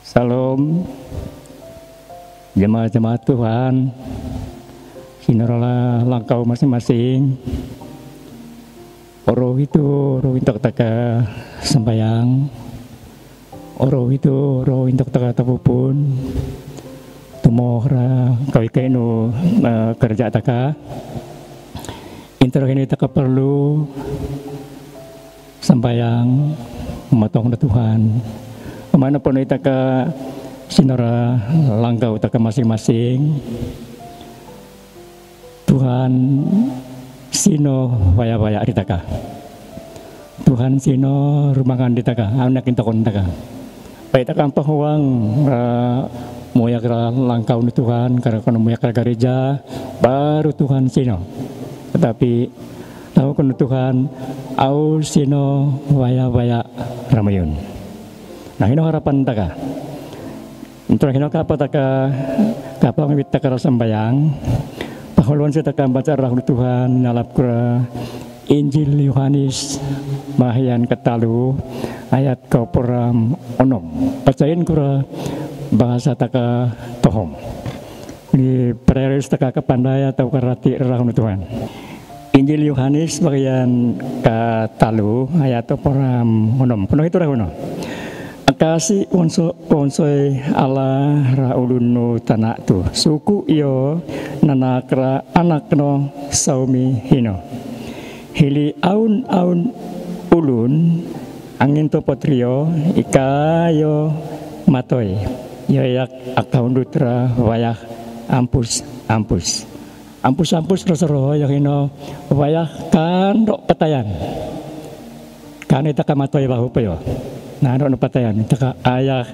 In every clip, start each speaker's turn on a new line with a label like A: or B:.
A: Salam jemaat-jemaat Tuhan, sinaralah langkau masing-masing. Oro itu ro intok taka sembayang, oro itu ro intok taka tapupun, tumohra kau ikainu kerja taka. Intro ini taka perlu sembayang matong na Tuhan. Mana pun kita ke sinara langgau kita masing-masing. Tuhan sino waya-waya ditaka. Tuhan sino rumangan ditaka. Anak kita kontaka. Baik takkan pahuang moya kera langkau ni Tuhan karena kono moya kera gereja baru Tuhan sino. Tetapi tahu kono Tuhan au sino waya-waya ramayun. Nah, ini harapan taka. Untuk ini apa taka? Kapal ngibit taka sembayang. Pahuluan saya taka baca rahul Tuhan nalap kura Injil Yohanes bahayan ketalu ayat kaupuram onom. Bacain kura bahasa taka tohom. Di pereris taka kepandai atau kerati rahul Tuhan. Injil Yohanes bahayan ketalu ayat kaupuram onom. Penuh itu rahul. Kasih onsoi Allah raulunu tanah tu suku iyo nanakra anakno saumi hino hili aun ulun angin to potrio ikayo matoi yayak akaun dutra wayah ampus rosoro yakino wayah kan dok petayan kan ita kamatoi bahu peyo. Nah, ano patayan, taka ayah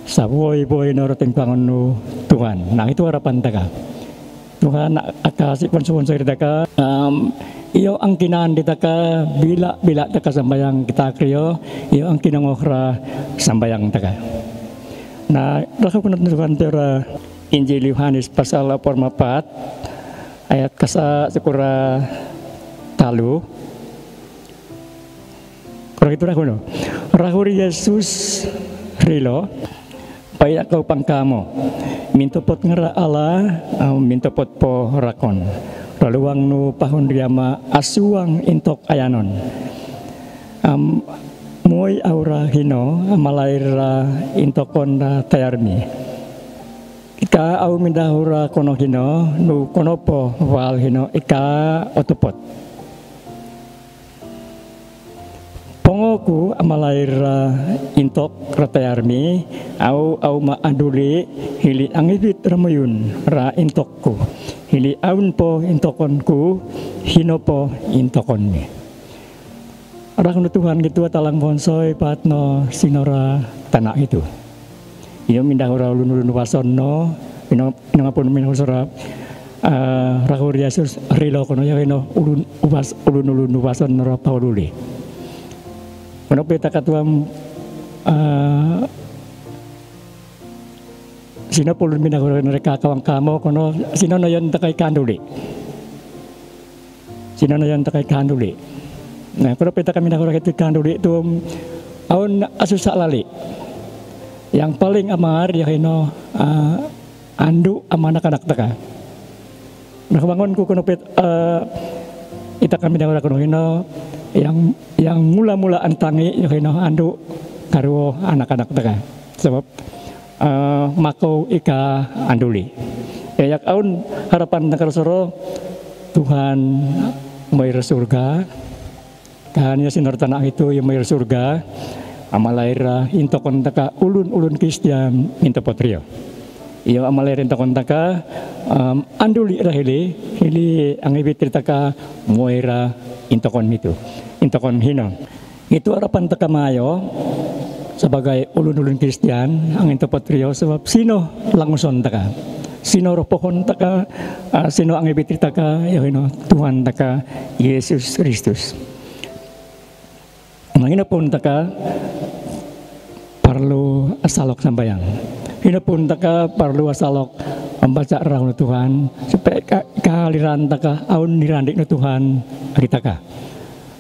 A: saboy-boy na roting pangunu Tuhan. Nah, itu harapan taka. Tuhan akasih konsumen dari taka. Iyo ang kinaan di taka bila taka sambayang kita kriyo. Iyo ang kinangokra sambayang taka. Nah, raka ko natutukan tera Injil Yohanes pasal 4 ayat kasa sekura talu. Kurang itu rakuno. Rahuri Yesus rilo paya kau pangkamo mintopot ngera Allah mintopot po rakon raluang nu pahon riama asuang intok ayanon moy aura hino malaira intokon tayarmi ika au mindahura kono hino nu konopo wal hino ika otopot Pongoku amalaira intok ratayarmi au maanduli hili angibit ramayun ra intokku hili aun po intokonku hino po intokonmi. Rakno Tuhan gitu talang bonsoi patno sinora tanah itu. Iyo mindahura ulun wasonno inangapun minahusora rahur Yesus rilo kono yakino ulun wason nora paululi. Menurut kita katuam sino pulun minaguro mereka kawang kamo kono sino na yon takay kanduli. Nah, kalau kita kami minaguro kiti kanduli itu aun asusa lali. Yang paling amar yakino andu amana kanak taka. Nah, bangun ku kono ita kami minaguro kono hino yang mula-mula antangi yakino andu karo anak-anak taka sebab makau ika anduli ya yak aun harapan nakarosoro Tuhan mair surga kahanya sinar tanah itu yang mair surga amalaira intokon taka ulun Kristian intopotrio iyo amalaira intokon taka anduli rahili hili angibit taka moira intokon itu intokon hino itu harapan taka mayo sebagai ulun Kristian ang intopotrio sebab sino languson taka sino ropohon taka sino ang ibitri taka hino Tuhan taka Yesus Kristus mangina pun taka perlu asalok sambayang hino pun taka perlu asalok membaca rahul Tuhan supaya kaliran taka aun nirandik no Tuhan aritaka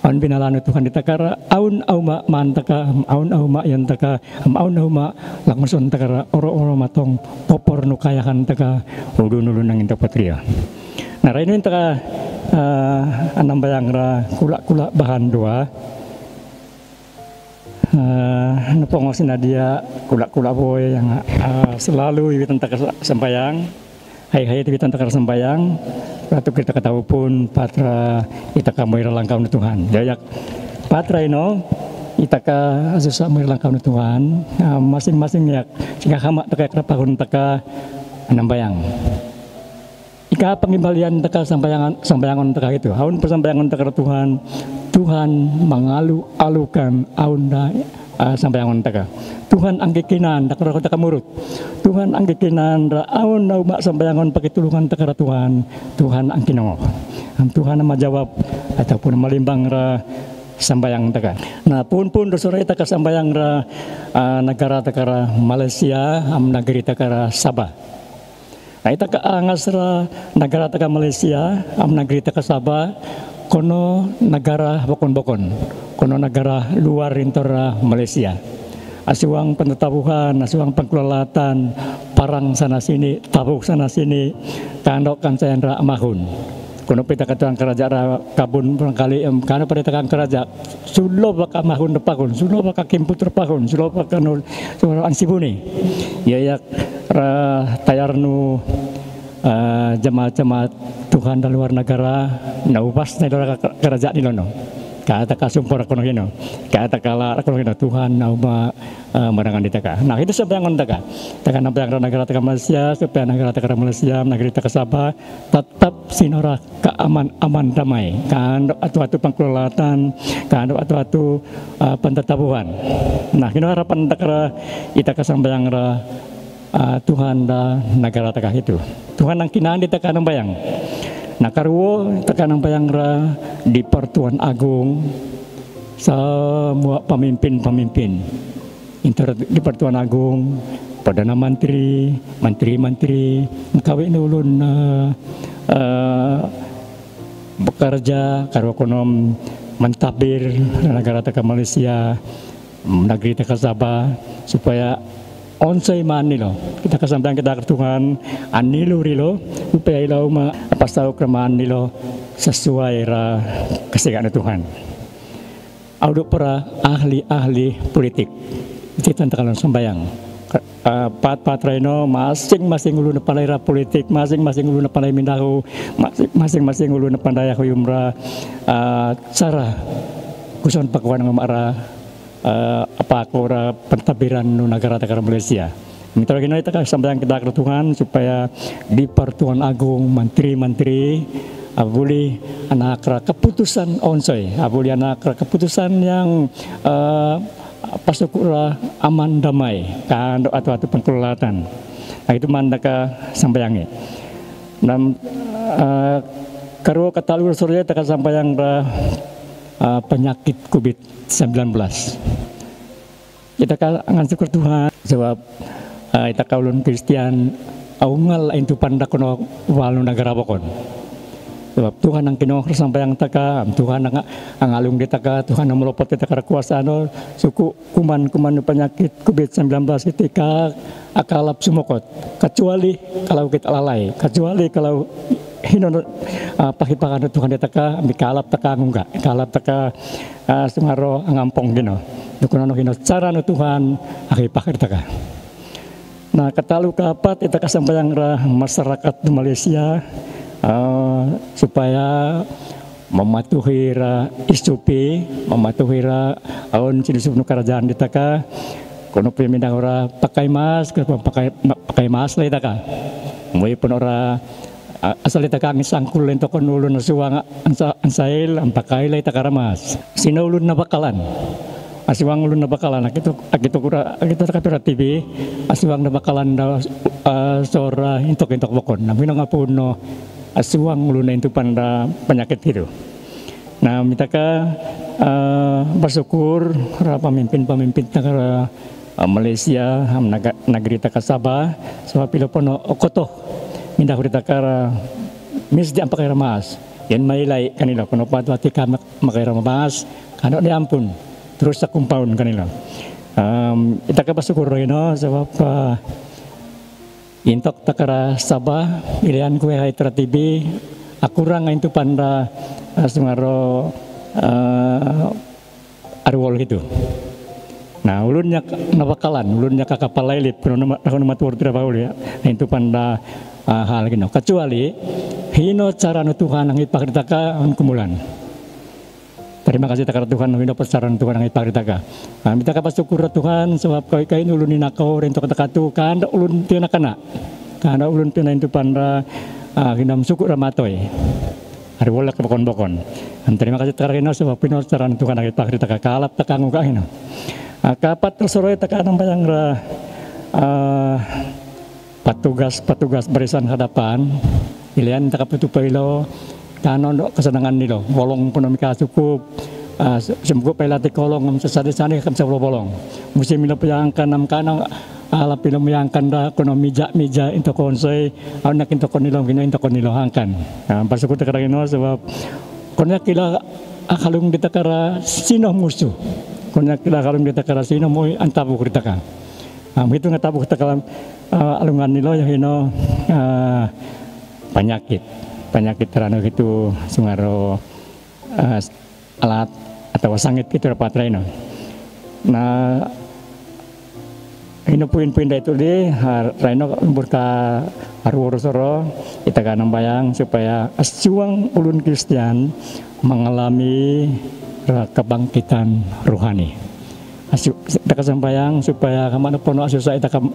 A: Aun binalano Tuhan ditakara aun auma mantaka aun auma yan taka aun auma lakmason takara oro-oro matong popor nu kayahan taka udun-udun nang inta patria. Nah raino taka anam bayang ra kula-kula bahan doa nepongos dia kula-kula boy yang selalu iwitan taka sembayang hai-hai iwitan taka sembayang. Ratu kita ketahui pun patra itaka moira langkau na Tuhan. Dayak patra ino itaka asusa moira langkau na Tuhan. Masing-masing yak sehingga hama taka kerapahun taka anambayang. Ika pengimbalian taka sambayangan taka itu. Haun persambayangan taka Tuhan. Tuhan mengalu-alukan aunda sambayangan taka. Tuhan angkikinan takara taka murut. Tuhan angkikinan raun nauma sambayangan pakai tulungan takara Tuhan. Tuhan angkinong. Tuhan nama jawab ataupun malimbang ra sambayang taka. Nah pun dosorai taka sambayang ra negara takara Malaysia negeri takara Sabah. Nah itaka angas ra negara taka Malaysia negeri taka Sabah kono negara bokon-bokon. Kono negara luar intora Malaysia. Asuang penetabuhan, asuang pengkelalatan, parang sana sini, tabuk sana sini, kandok kan sayandra amahun. Kono pita katuang kerajaan kabun barangkali karena pada tekan kerajaan sulo baka amahun depakun, sulo baka kimput terpakun, sulo baka nul suara ansibuni. Ya tayarnu jemaat-jemaat Tuhan dari luar negara naupas negara kerajaan di lono. Kata kasumpor kono hino, kata kala kono hino Tuhan nauma marangan ditaka. Nah itu sambayangan taka. Taka nampang negara taka Malaysia, supaya negara taka Malaysia, negara taka Sabah tetap sinora aman damai. Kan atu-atu pengkelalatan, kan atu-atu pentetabuhan. Nah kini harapan taka itaka sambayang Tuhan da negara taka itu. Tuhan ang kinaan ditaka nambayang. Nah karuo tekanang bayang ra di Pertuan Agung semua pemimpin di Pertuan Agung, Perdana Menteri, menteri kawin ulun bekerja karo ekonom mentabir negara taka Malaysia, negeri taka Sabah supaya onsay man nilo kita kasambayang kita ke Tuhan anilo rilo upaya ilaw mapasau kramaan nilo sesuai ra kasigaan Tuhan. Audo para ahli politik itu tentang sambayang pat-patraino masing-masing ulu na panay ra politik, masing-masing ulu na panay mindaho, masing-masing ulu na panay huyumra cara kuson pagkuhan ng mara apa kora pentabiran nu negara negara Malaysia. Minta lagi kita sambayang kita ke Tuhan supaya di Pertuan Agung menteri-menteri boleh anak keputusan onsoi, boleh anak keputusan yang pasukura aman damai kan atau pengkelalatan. Nah itu mandaka sambayangi. Dan karo kata luar surya kita sambayang penyakit COVID-19. Kita kangen syukur Tuhan sebab kita kaulun Kristen aungal itu panda kono walu negara bokon. Sebab Tuhan ang kinuha sambayang taka, Tuhan ang alung di taka, Tuhan ang melopot kita kekuasaan suku kuman penyakit COVID-19 ketika akalap sumokot. Kecuali kalau kita lalai, kecuali kalau hinon pahipakan Tuhan ditaka mikalap taka enggak kalap taka sumaro ngampong gino dukunano hino cara no Tuhan akipakir taka. Nah katalu kapat kita kasambayang masyarakat di Malaysia supaya mematuhi SOP mematuhi aun sinusub no kerajaan ditaka kono pemindang ora pakai masker pakai mask lai taka moy pun ora asal kita kami sangkul lento kon ulun suwang ansail ampakai lai takaramas sino ulun na bakalan asiwang ulun na bakalan akito kura akito kapira TV asiwang na bakalan sora intok bokon namino nga puno asiwang ulun na intupan penyakit itu. Nah mitaka bersyukur pemimpin negara Malaysia negeri taka Sabah sebab pilopono okoto minda hurita kara mis di ampakai ramas yan mailay kanila kuno patwati ka makaira mabas kano ni ampun terus sa kumpaun kanila ita ka basukuro ino sebab intok takara Sabah ilian kue Haitra TV akurang itu panda sungaro arwol gitu. Nah ulunnya nabakalan, ulunnya kakapalailit kuno matur tidak baul ya. Nah itu panda hal gitu. Kecuali hino cara Tuhan ang ipakritaka ang kumulan. Terima kasih takar Tuhan hino pasaran Tuhan ang ipakritaka. Nah, minta kapasyukur Tuhan sebab kain ulun ninakaw rin to katakatu kanda ulun tinakana. Kanda ulun tina itu panda hinam syukur ramatoy. Hari wala ka bokon-bokon. Terima kasih takar hino sebab hino pasaran Tuhan ang ipakritaka kalap takang uga hino. Kapat tersuroy takanang bayang petugas barisan hadapan ilian takaputupaylo kanon kesenangan nilo bolong punomika cukup sembuh pelati kolong sesadi-sadi kam sablo bolong musim milo payangkan nam kanang ala pilo mayangkan da kono mija into konsay anak into konilo gina into konilo hangkan pasukut takaragino sebab konya kila akalung ditakara sino musuh konya kila akalung ditakara sino mo antabu kritaka begitu ngatabu kita alungan nilo yang hino penyakit terano itu sungaro alat atau sangit itu dapat reno. Nah hino puin-puin itu di reno burka arwurusoro kita kan bayang supaya asuang ulun Kristen mengalami kebangkitan rohani. Kita sambayang supaya kamana pono asusa ita kam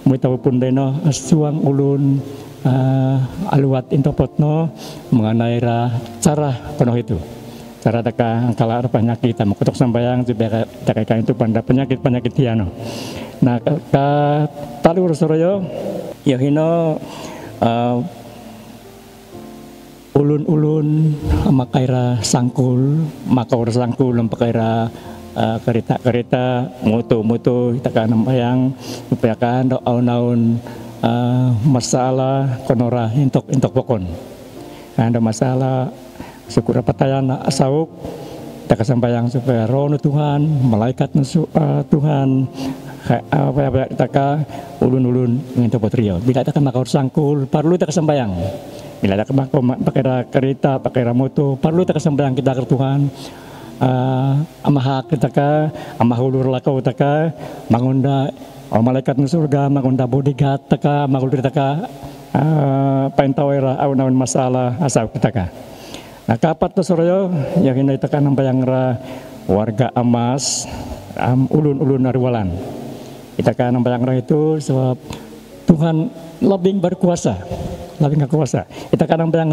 A: muitaw pun deno asuang ulun aluat intopotno mengenai cara kono itu cara taka angkala penyakit makutok sambayang supaya taka itu panda penyakit tiano. Nah ka talu soroyo ya hino ulun makaira sangkul makaur sangkul makaira kereta moto kita kan bayang supaya kan naun masalah konora intok pokon ada masalah syukur patayan asauk kita kesambayang supaya roh Tuhan malaikat Tuhan apa kita ulun ngintok potrio bila kita makaur sangkul perlu kita kesambayang bila kita pakai kereta pakai moto perlu kita kesambayang kita ke Tuhan amah kita amah ulur lakau taka mangunda malaikat nu surga mangunda bodyguard taka mangulur taka paintawera aun masalah asal kita nah kapat to soroyo yang hinay taka nang bayang warga amas ulun arwalan kita kan nang bayang itu sebab Tuhan lebih berkuasa kita kadang bayang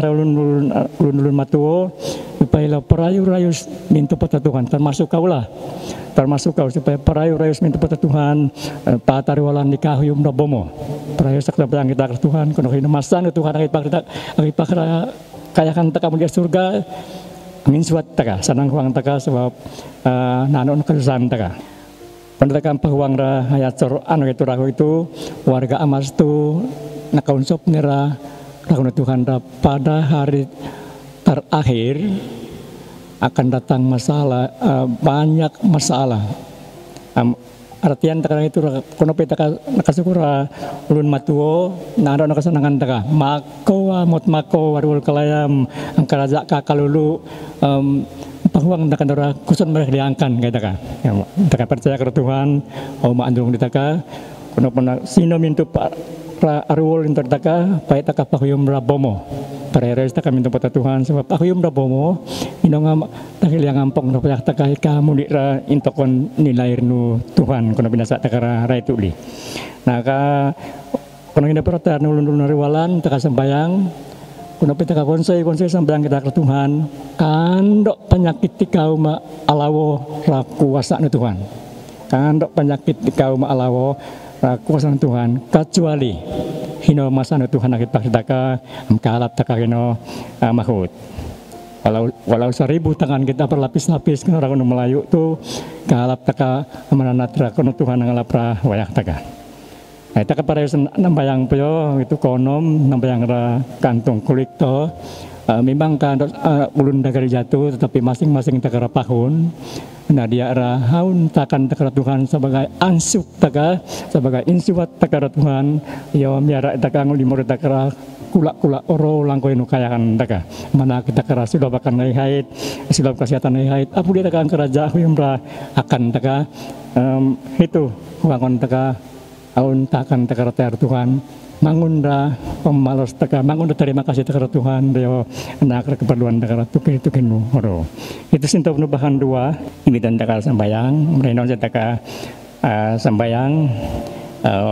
A: ulun matuo supaya perayu-rayus minta pada Tuhan termasuk kau supaya perayu-rayus minta pada Tuhan patariwalan nikahuyum nabomo perayu sakta bayang kita ke Tuhan kono hinumasan Tuhan agit pakra kayakan taka mulia surga angin suat taka sanang huang taka sebab nanon kesusahan taka pendekan pahuang hayat anu itu rahu itu warga amas tu nakaunsop nira rahuna Tuhan pada hari terakhir akan datang masalah banyak masalah artian tekan itu kono peta nakasukura ulun matuo naro nakasanangan taka mako warul kalayam ang karaja kakalulu pahuang nakandara kusun mereka diangkan kayak taka percaya ke Tuhan maandung ditaka kono puna sino mintu arwol interdaka pay taka pahuyum rabomo pareres taka minto pata Tuhan sebab pahuyum rabomo inong takil yang ampong no payak taka kamu dira intokon nilair nu Tuhan kono binasa taka ra itu li nah ka kono ina perata nulun riwalan taka sembayang kono pitaka konsei sembayang kita ke Tuhan kandok penyakit tikau ma alawo ra kuasa nu Tuhan kandok penyakit tikau ma alawo kuasa Tuhan kecuali hino masana Tuhan akit pakitaka amkalap taka hino mahut walau 1000 tangan kita berlapis-lapis kena orang Melayu tu kalap taka mananatra kono Tuhan ngalapra wayak taka taka para nambayang pyo itu konom nambayang ra kantong kulik to memang kan ulun dagari jatuh, tetapi masing-masing takara pahun. Nah dia haun takkan takara Tuhan sebagai ansuk taka, sebagai insuat takara Tuhan. Ya miara takang limur takara kulak oro langkoi nukayakan taka. Mana kita kara sudah bahkan hait, sudah kesehatan hait. Apa dia takang kerajaan yang akan taka itu wangon taka aun takkan takara ter Tuhan. Mangunda pemalas taka, mangunda terima kasih takara Tuhan deo nak keperluan takara tukin oro. Itu sinto bahan dua imitan takara sambayang, mereka nonton taka sambayang,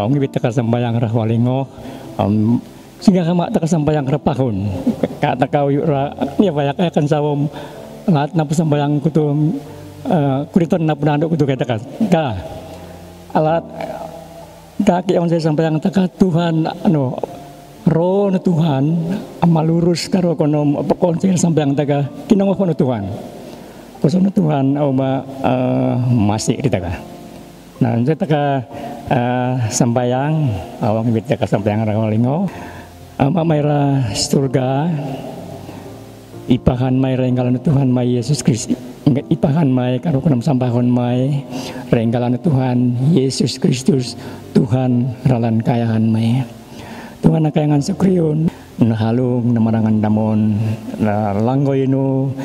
A: ngibit taka sambayang rahwalingo, sehingga kama taka sambayang rapahun, kata kau yura ya banyak akan sawom lat napu sambayang kutum kuriton napu nanduk kutu kata ka alat kaki yang saya sampaikan taka Tuhan roh na Tuhan amalurus karo konom pokon saya sampaikan taka kinong kono Tuhan kono Tuhan masih di taka. Nah saya taka sambayang awang ibit taka sambayang rawalingo mamayra surga ipahan may renggalan Tuhan may Yesus Kristus ipahan may karo kunam sambahon may renggalan Tuhan Yesus Kristus Tuhan ralan kayahan may Tuhan na kayangan sa kriyon nahalong na marangan damon na langgoy no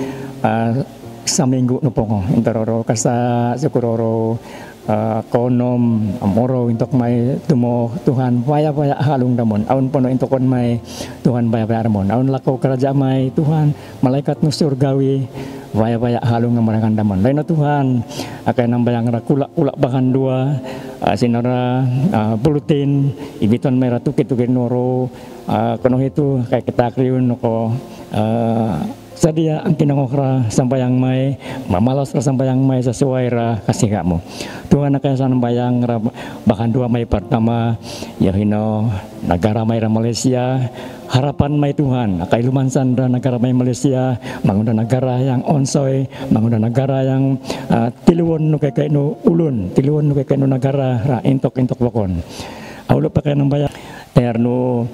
A: sa minggu no pongo intaroro kasa sukuroro konom amoro untuk may tumo Tuhan paya halung damon aun pono intokon may Tuhan paya ramon aun lakaw kerajaan may Tuhan malaikat no surgawi paya halung ng marangan damon lain na Tuhan akay nang bayang kulak bahan dua sinara bulutin ibiton may ratukit-tukit noro kono itu kay kita kriyon ko sadia ang kinangokra sambayang may mamalas ra sambayang may sesuai ra kasih kamu Tuhan na kaya sambayang ra bahkan dua may pertama yahino negara may ra Malaysia harapan may Tuhan akay lumansan ra negara may Malaysia mangunda negara yang onsoy mangunda negara yang tiluon no kay no ulun tiluon no kay no negara ra intok wakon aulo pa kay nang bayang terno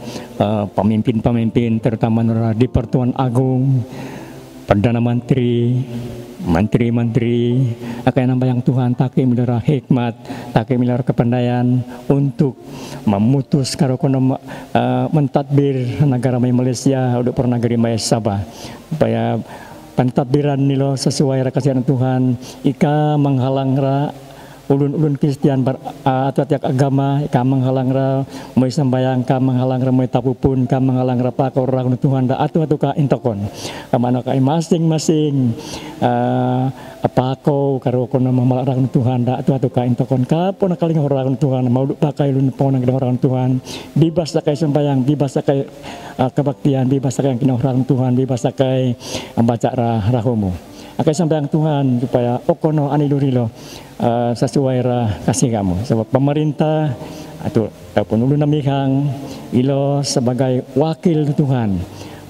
A: pemimpin terutama di Pertuan Agung Perdana Menteri akan nambayang Tuhan taki milara hikmat taki milara kepandaian untuk memutus karo kono mentadbir negara may Malaysia udah pernah negeri may Sabah supaya pentadbiran nilo sesuai kasihan Tuhan ika menghalang ra ulun Kristian atau tiap agama ka menghalang ra moy sambayang ka menghalang ra moy tapupun ka menghalang ra pa orang Tuhan da atu ka intokon kamana ka masing-masing apako karo kono mamarang Tuhan da atu ka intokon ka pon kaling orang Tuhan mau pakai ulun pon ng orang Tuhan bebas sa kay sambayang bebas sa kay kebaktian bebas sa kay orang Tuhan bebas sa kay ambaca rahomo akay sambayang Tuhan supaya okono anilurilo sesuai kasih kamu sebab pemerintah atau ulun namihang ilo sebagai wakil Tuhan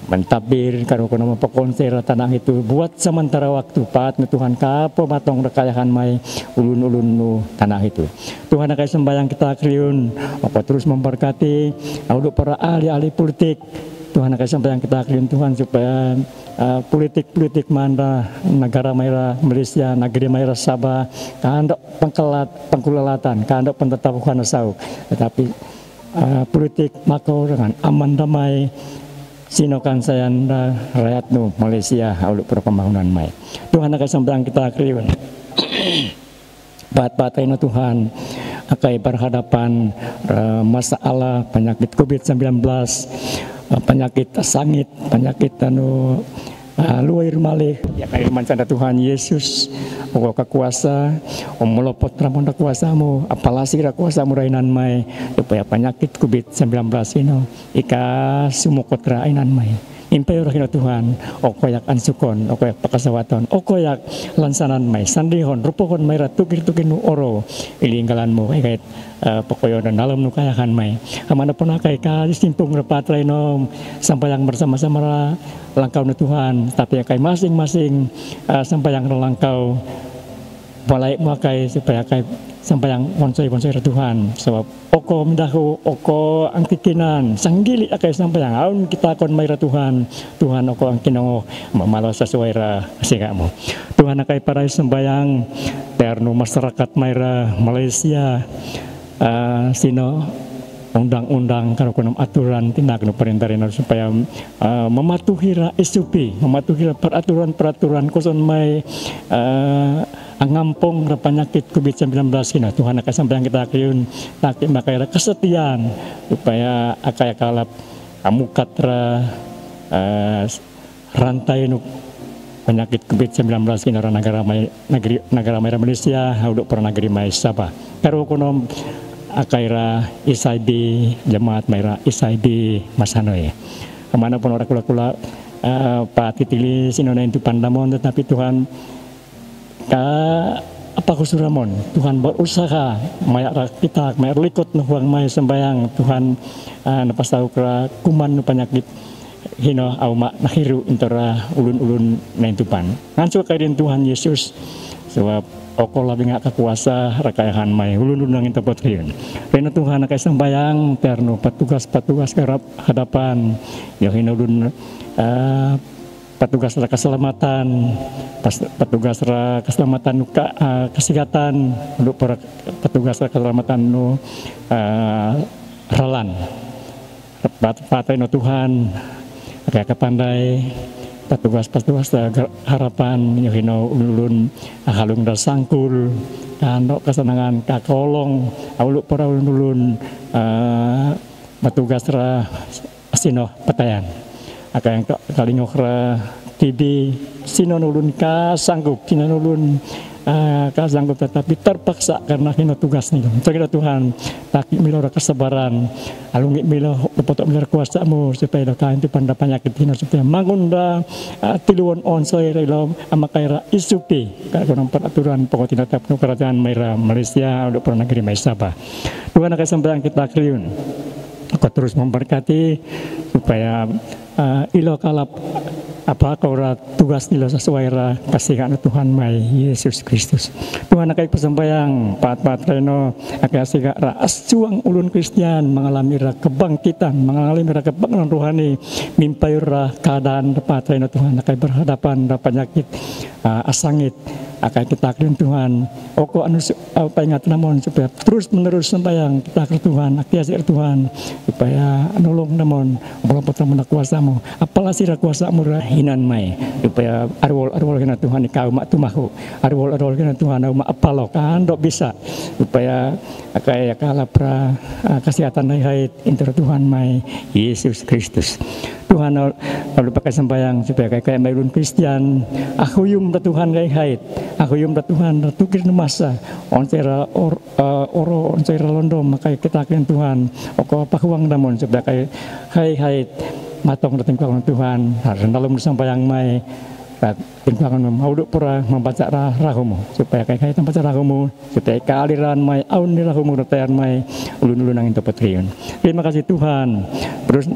A: mentadbir karo kono mapakonsel tanah itu buat sementara waktu pat Tuhan kapo matong rekayahan may ulun-ulun nu tanah itu Tuhan akan sembayang kita kriun apa terus memberkati untuk para ahli-ahli politik Tuhan akan sembayang kita kriun Tuhan supaya politik mana negara Maira Malaysia negeri Maira Sabah kandok pengkulalatan kandok pentetapukan sau tetapi politik makau dengan aman damai sinokan sayanda rakyat nu Malaysia untuk pembangunan mai Tuhan akan sembayang kita kriun bat-batai no Tuhan akai berhadapan masalah penyakit COVID-19 penyakit sangit penyakit luar malih ya kay mancanda Tuhan Yesus o kakuasa o molopot ramon kuasamu apalasi ra kuasamu rainan may supaya penyakit COVID-19 ino ika sumukot ra ainan may Impay ora Tuhan o koyak ansukon o koyak pakasawaton o koyak lansanan may sandihon rupokon may ratukir-tukir nu oro ilinggalan mo kay kahit pokoyo dan dalam nu kayakan may amana pun kay ka simpung rapat nom sampayang bersama-sama langkau nu Tuhan tapi kay masing-masing sampayang langkau balai mo kay supaya kay sambayang bonsai Tuhan sebab oko mendahu oko ang kikinan sanggili akai sambayang aun kita kon maira Tuhan oko ang kinango malas sesuai ra singamo Tuhan akai para sambayang terno masyarakat maira Malaysia sino undang-undang kalau kono aturan tindak no perintahan supaya mematuhi SOP, mematuhi peraturan kuson mai ngampong penyakit COVID-19 kina Tuhan akan sampai yang kita akuyun tak makaya kesetiaan supaya akaya kalap amukatra rantai nu penyakit COVID-19 kina negara mai Malaysia hauduk per negeri mai Sabah karo kono akaira ISID jemaat maira ISID Masanoe kemana pun orang kula Pak Titili sinona itu pandamon tetapi Tuhan apa kusuramon Tuhan berusaha mayak kita mayak likut nuhuang may sembayang Tuhan napas tahu kera kuman penyakit hino au mak nahiru intara ulun-ulun na intupan ngansu kairin Tuhan Yesus sebab oko labi ngak kakuasa rakayahan mai ulun nangin tempat riun. Rena Tuhan akai sembayang terno petugas kerap hadapan yang ulun petugas keselamatan petugas keselamatan kesehatan untuk para petugas keselamatan nu ralan. Patay no Tuhan akai kapandai petugas harapan yohino ulun halung dal sangkul kandok kesenangan kakolong auluk para ulun petugas sino petayan aka yang kalingok TB sino ulun ka sanggup sino ulun kasanggup tetapi terpaksa karena hina tugas nih. Kira Tuhan tak milo kesabaran, alungi milo potok milo kuasamu supaya kain tu panda penyakit hina supaya mangunda tiluan onsoi relo amakaira isupi kalau peraturan pokok tidak tetap kerajaan Maira Malaysia untuk per negeri Sabah. Tuhan akan sampai kita kriun. Aku terus memberkati supaya ilo kalap apa kau tugas nila sesuai kasihan Tuhan mai Yesus Kristus. Tuhan akai persembayang pat reno akai asiga asuang ulun Kristian mengalami kebangkitan, mengalami kebangkitan rohani, mimpai keadaan pat reno Tuhan akai berhadapan penyakit asangit akan kita kirim Tuhan oko anu apa ingat namun supaya terus menerus sembahyang kita ke Tuhan akhir Tuhan supaya nolong namun bola putra mena kuasamu apalah sira kuasamu hinan mai supaya arwol hina Tuhan ikau mak tumahu arwol hina Tuhan au mak apalo kan dok bisa supaya akaya kalapra kesehatan hai inter Tuhan mai Yesus Kristus Tuhan lalu pakai sembahyang supaya kayak ulun Kristian akuyum Tuhan hai aku yum Tuhan tukir masa onsera oro onsera londo maka kita akan Tuhan oko pakuang namun supaya kayak hai matong datang Tuhan harus dalam sembahyang mai tinggalkan mau pura membaca rahumu supaya kayak tempat rahumu supaya kealiran mai aun rahumu retayan mai ulun-ulun angin tempat riun. Terima kasih Tuhan.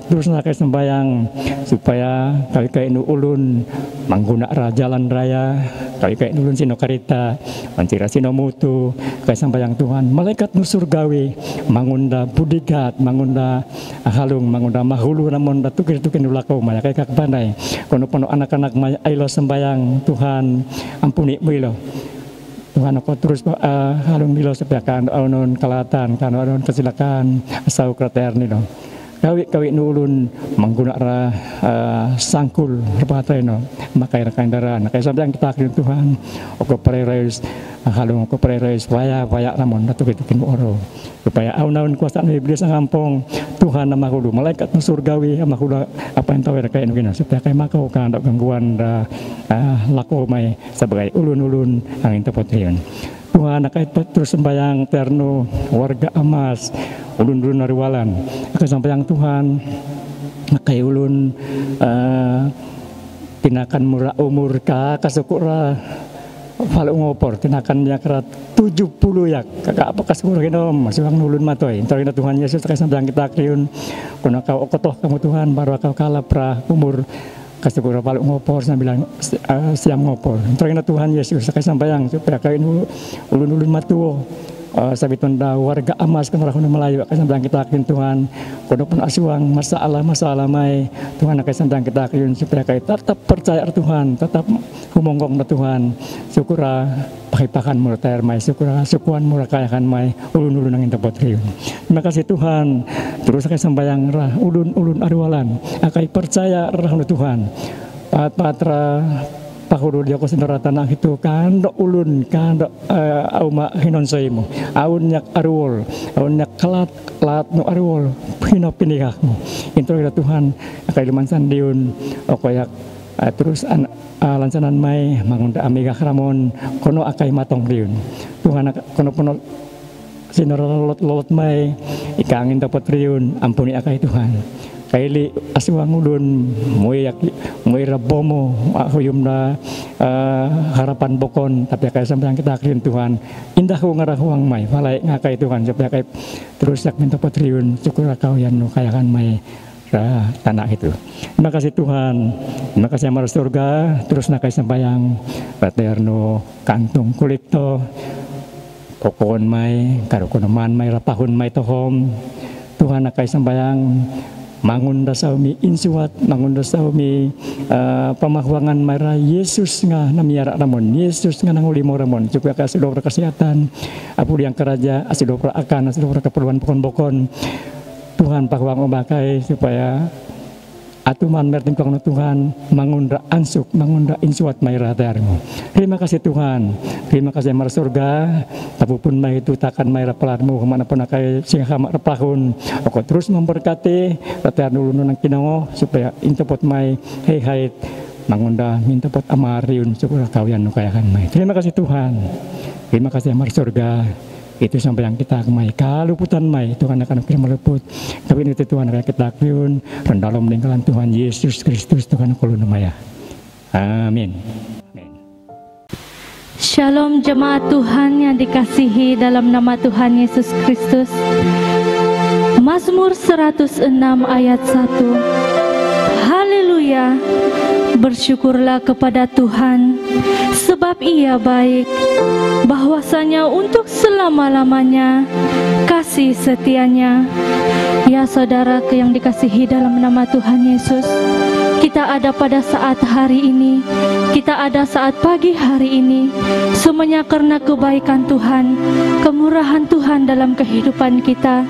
A: Terus nakai sembayang supaya kayak ulun menggunakan jalan raya kayak ulun sino karita mencira sino mutu kayak sembayang Tuhan malaikat nu surgawi mangunda budigat mangunda halung mangunda mahulu namun tukir nulako maya kayak pandai kono anak-anak maya ailo sembayang Tuhan ampuni milo Tuhan aku terus halung milo supaya kan anon kalatan kan anon kesilakan asau krater nilo kawi nulun menggunakan sangkul repateno makai rekan daran kayak sampai yang kita akhir Tuhan aku pereres halung aku pereres waya namun datu bikin oro supaya aun kuasa iblis ngampong Tuhan nama kudu malaikat surgawi sama kudu apa yang tahu kayak begini supaya kayak makau kan ada gangguan laku mai sebagai ulun-ulun angin tepotian Tuhan akan terus sembayang terno warga emas ulun-ulun nariwalan akan sembayang Tuhan akan ulun tinakan murah umur kasukura falu ngopor tinakan yakrat 70 ya kakak apa kasur genom masih ulun matoi entar Tuhan Yesus akan sembayang kita kriun kuna kau okotoh kamu Tuhan baru kau kalapra umur kasih palu ngopor sambil siam ngopor. Terima Tuhan Yesus saya sambayang supaya kain ulun-ulun matuo sabitunda warga amas kan rahuna Melayu akan sandang kita akin Tuhan kono pun asuang masalah mai Tuhan akan sandang kita akin supaya kita tetap percaya Tuhan, tetap humonggong na Tuhan, syukura pakipakan mo tayo may syukura sukuan mo kayakan may ulun-ulun ang intapot riyon. Terima kasih Tuhan, terus akan sambayang rah ulun-ulun arwalan akan percaya rahuna Tuhan patra pakudo dia ko sinaratan itu kando ulun kando auma hinonsay mo aun nyak arwol aun nyak kalat no arwol pinapinigak mo intro kita Tuhan akay lumansan diun o kayak terus lansanan may mangunda amiga kramon kono akay matong riun Tuhan kono puno sinarolot may ikangin dapat riun ampuni akay Tuhan kaili aswang ulun moy rabomo huyum na harapan bokon tapi kay sampeyan kita akrin Tuhan indah ko ngarahuang may palay nga kay Tuhan supaya kay terus yak minta patriun syukur kau yan no kayakan may tanah itu. Terima kasih Tuhan, terima kasih Amar surga terus na kay sambayang paterno kantong kulikto pokon may karukunaman may rapahon may tohom Tuhan na kay sambayang mangunda saumi insuat mangunda saumi pamahuangan mara Yesus nga namiara ramon Yesus nga nangulimo ramon supaya kasidopra kesehatan apu yang keraja asidopra akan asidopra keperluan pokon-pokon Tuhan pahuang omakai supaya atuman mertingkong na Tuhan mangunda ansuk mangunda insuat may radarmo. Terima kasih Tuhan, terima kasih Amar surga tapupun may tutakan may rapalarmo kemanapun akay singa rapahun ako terus memberkati ratar dulu ng kinango supaya intapot may hay mangunda mintapot amariun syukur kawian no kayakan may. Terima kasih Tuhan, terima kasih Amar surga itu sampai yang kita kemai kaluputan mai Tuhan akan kita meluput tapi itu Tuhan akan kita kuyun dan dalam meninggalan Tuhan Yesus Kristus Tuhan kulun maya amin.
B: Shalom jemaat Tuhan yang dikasihi dalam nama Tuhan Yesus Kristus. Mazmur 106 ayat 1. Haleluya, bersyukurlah kepada Tuhan sebab Ia baik, bahwasanya untuk selama-lamanya kasih setianya. Ya saudara yang dikasihi dalam nama Tuhan Yesus, kita ada pada saat hari ini, kita ada saat pagi hari ini, semuanya karena kebaikan Tuhan, kemurahan Tuhan dalam kehidupan kita,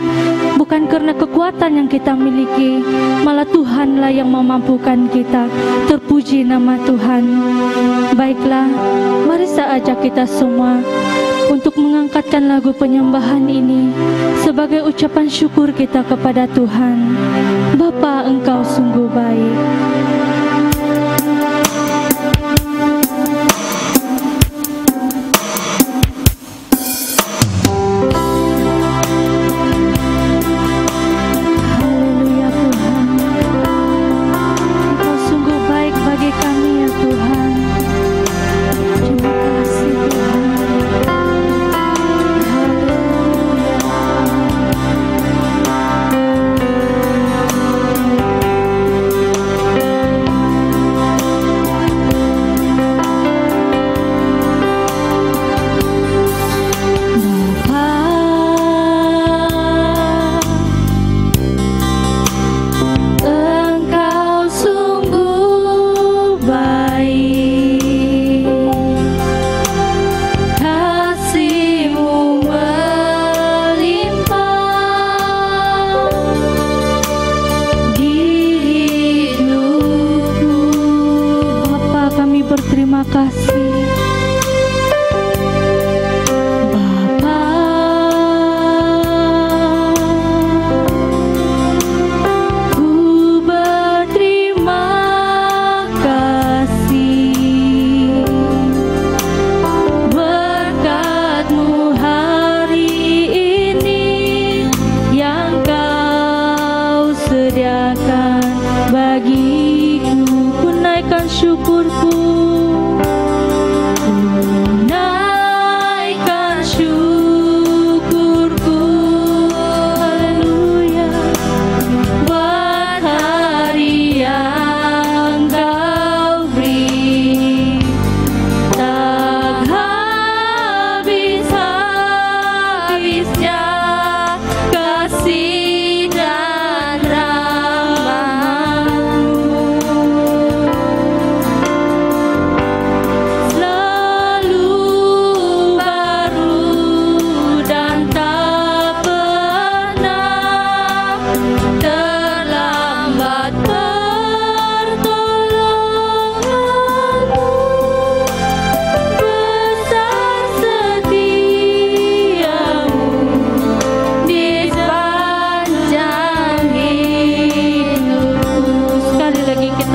B: bukan karena kekuatan yang kita miliki, malah Tuhanlah yang memampukan kita. Terpuji nama Tuhan. Baiklah, mari saya ajak kita semua untuk mengangkatkan lagu penyembahan ini sebagai ucapan syukur kita kepada Tuhan. Bapa, Engkau sungguh baik.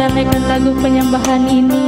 B: kita naikkan lagu penyembahan ini.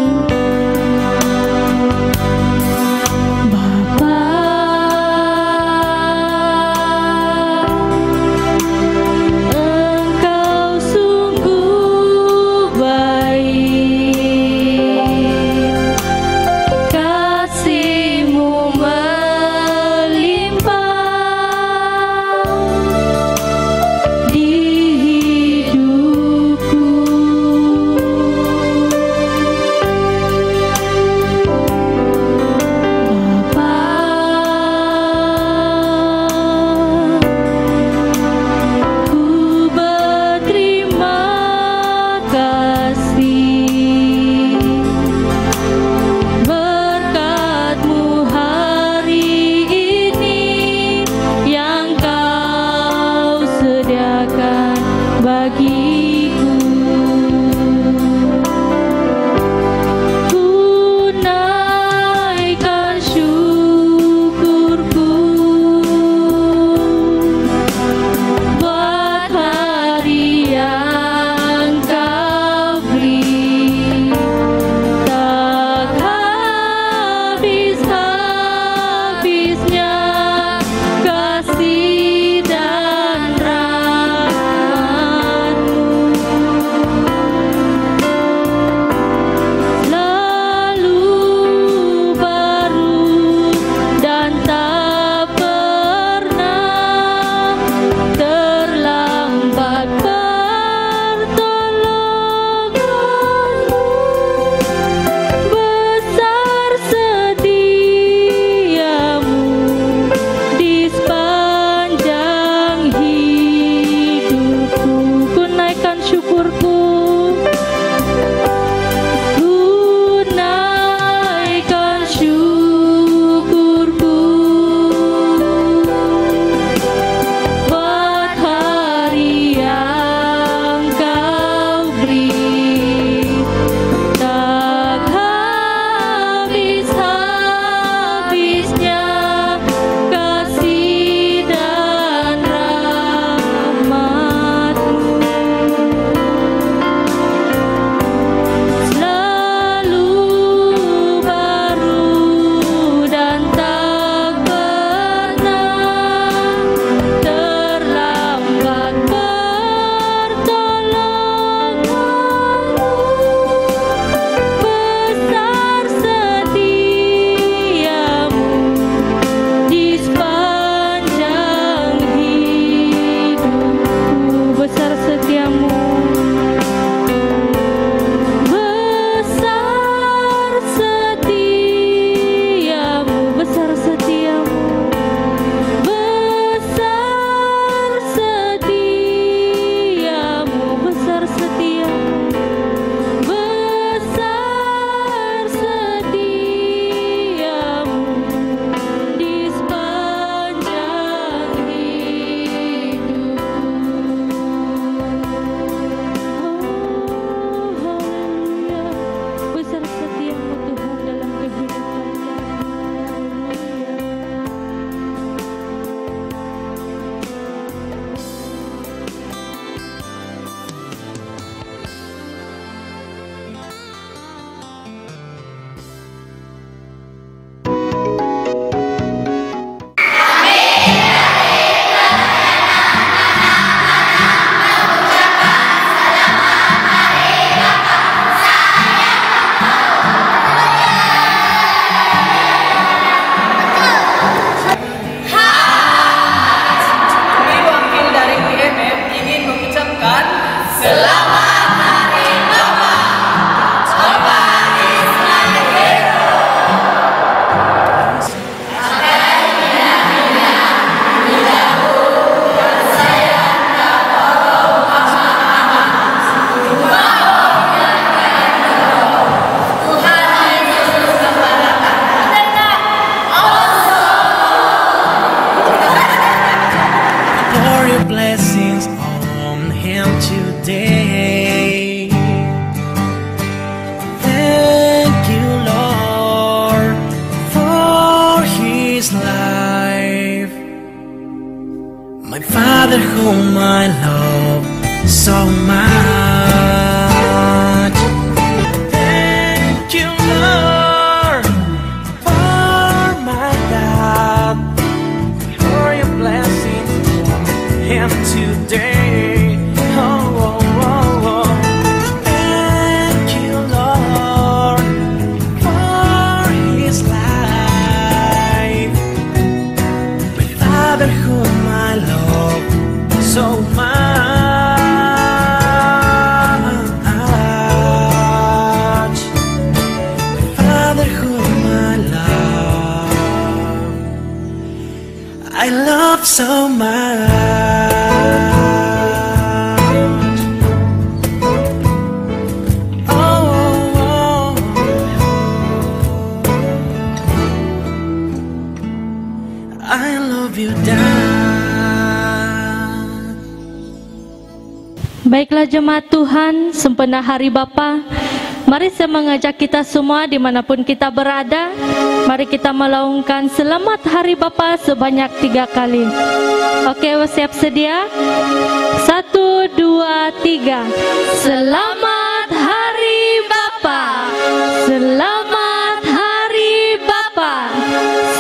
C: Father whom I love so much. so much. Oh, I love you, Dad.
B: Baiklah jemaat Tuhan, sempena Hari Bapa, mari saya mengajak kita semua dimanapun kita berada, mari kita melaungkan Selamat Hari Bapa sebanyak 3 kali. Oke, siap sedia? 1, 2, 3. Selamat Hari Bapa, Selamat Hari Bapa,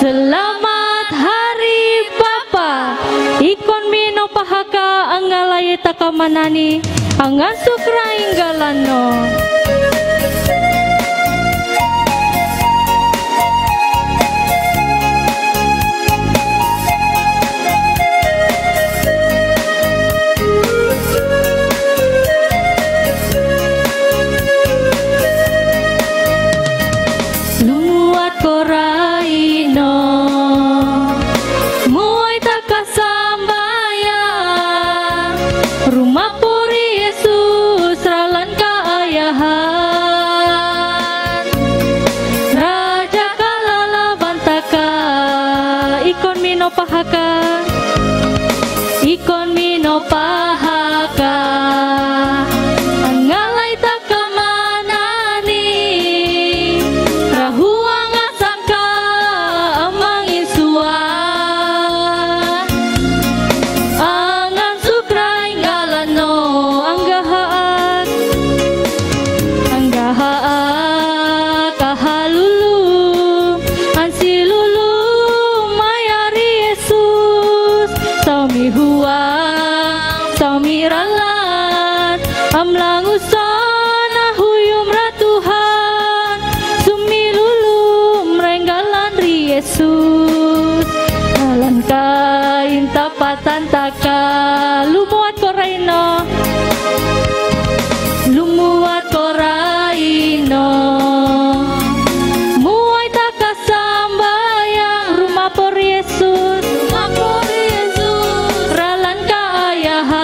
B: Selamat Hari Bapa. Ikon mino pahaka angalaya takamanani angan sukra inggalano. Luat koraino muay takasambaya rumah puri Yesus ralan kaayahan Raja kalala bantaka ikon mino pahaka ikon mino pahaka angalay takamanani rahuang asangka amang insua angan sukray ngalano anggahaat kahalulu ansilulu mayari Yesus sami huang sami ralat amlang usana huyum ratuhan sumilulu merenggalan ri Yesus alan kain tapatan taka lumuat koraino lumuat koraino muay takasambayang rumah por Yesus ralan kaayahan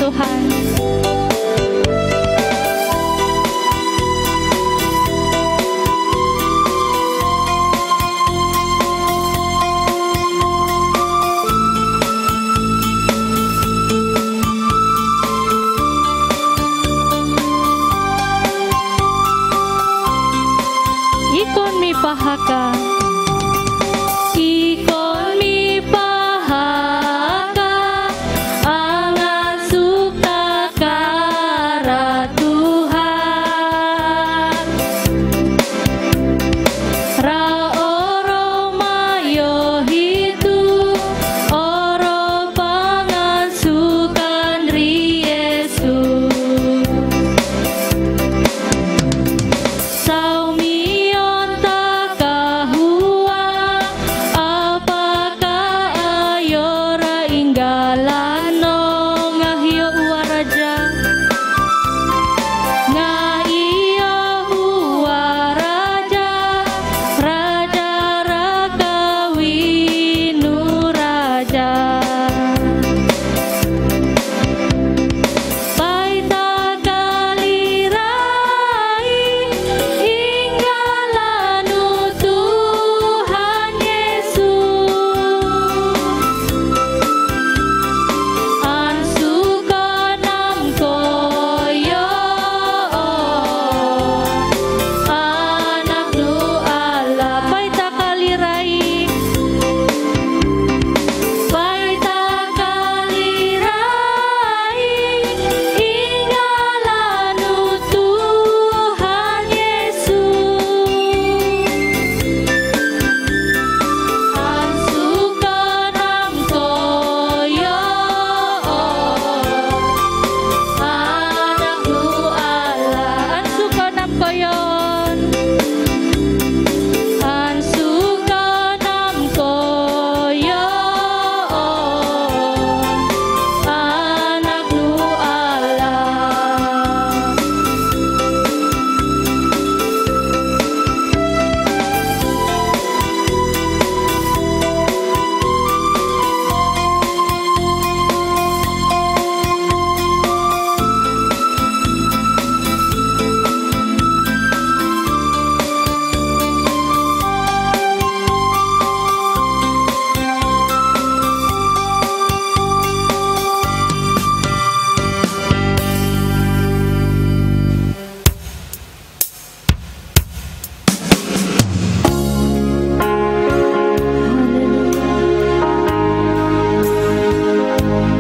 B: Tuhan. Ikon mi pahaka, ikon mi pahaka, angan sukta kara Tuhan. Ra oro mayo hitu, oro pangan sukan ri Yesus. Saumion takahua, apakah ayora inggalano ngahio uaraja, ngahio uaraja, raja rakawinu raja. Paita kalirai inggalanu Tuhan Yesus. Ansukanam koyo anak nu Allah. Paita kalirai, paita kalirai inggalanu Tuhan Yesus. Ansukanam koyo anak nu Allah. Ansukanam koyon, ansukanam koyo anak nu Allah.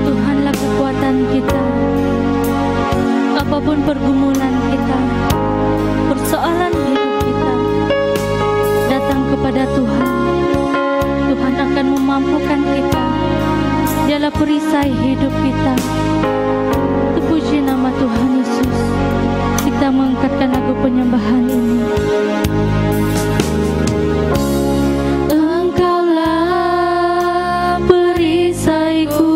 B: Tuhanlah kekuatan kita. Apapun pergumulan kita, persoalan hidup kita, datang kepada Tuhan. Tuhan akan memampukan kita. Dialah perisai hidup kita. Terpuji nama Tuhan Yesus. Kita mengangkatkan lagu penyembahan ini. Engkaulah perisaiku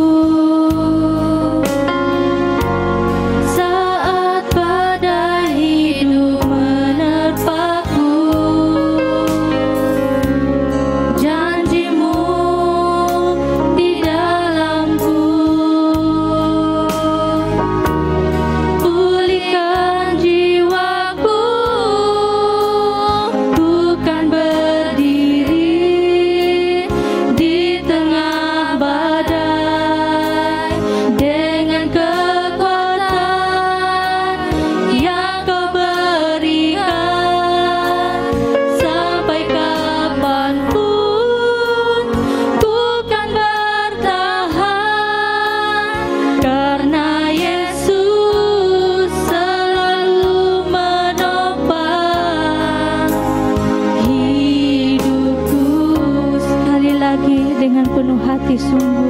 B: saat badai hidup menerpaku. Janjimu di dalamku, pulihkan jiwaku, bukan berdiri di tengah badai. Dengan kekuatan yang kau berikan, sampai kapanpun ku kan bertahan, karena Yesus selalu menopang hidupku. Sekali lagi dengan penuh hati sungguh.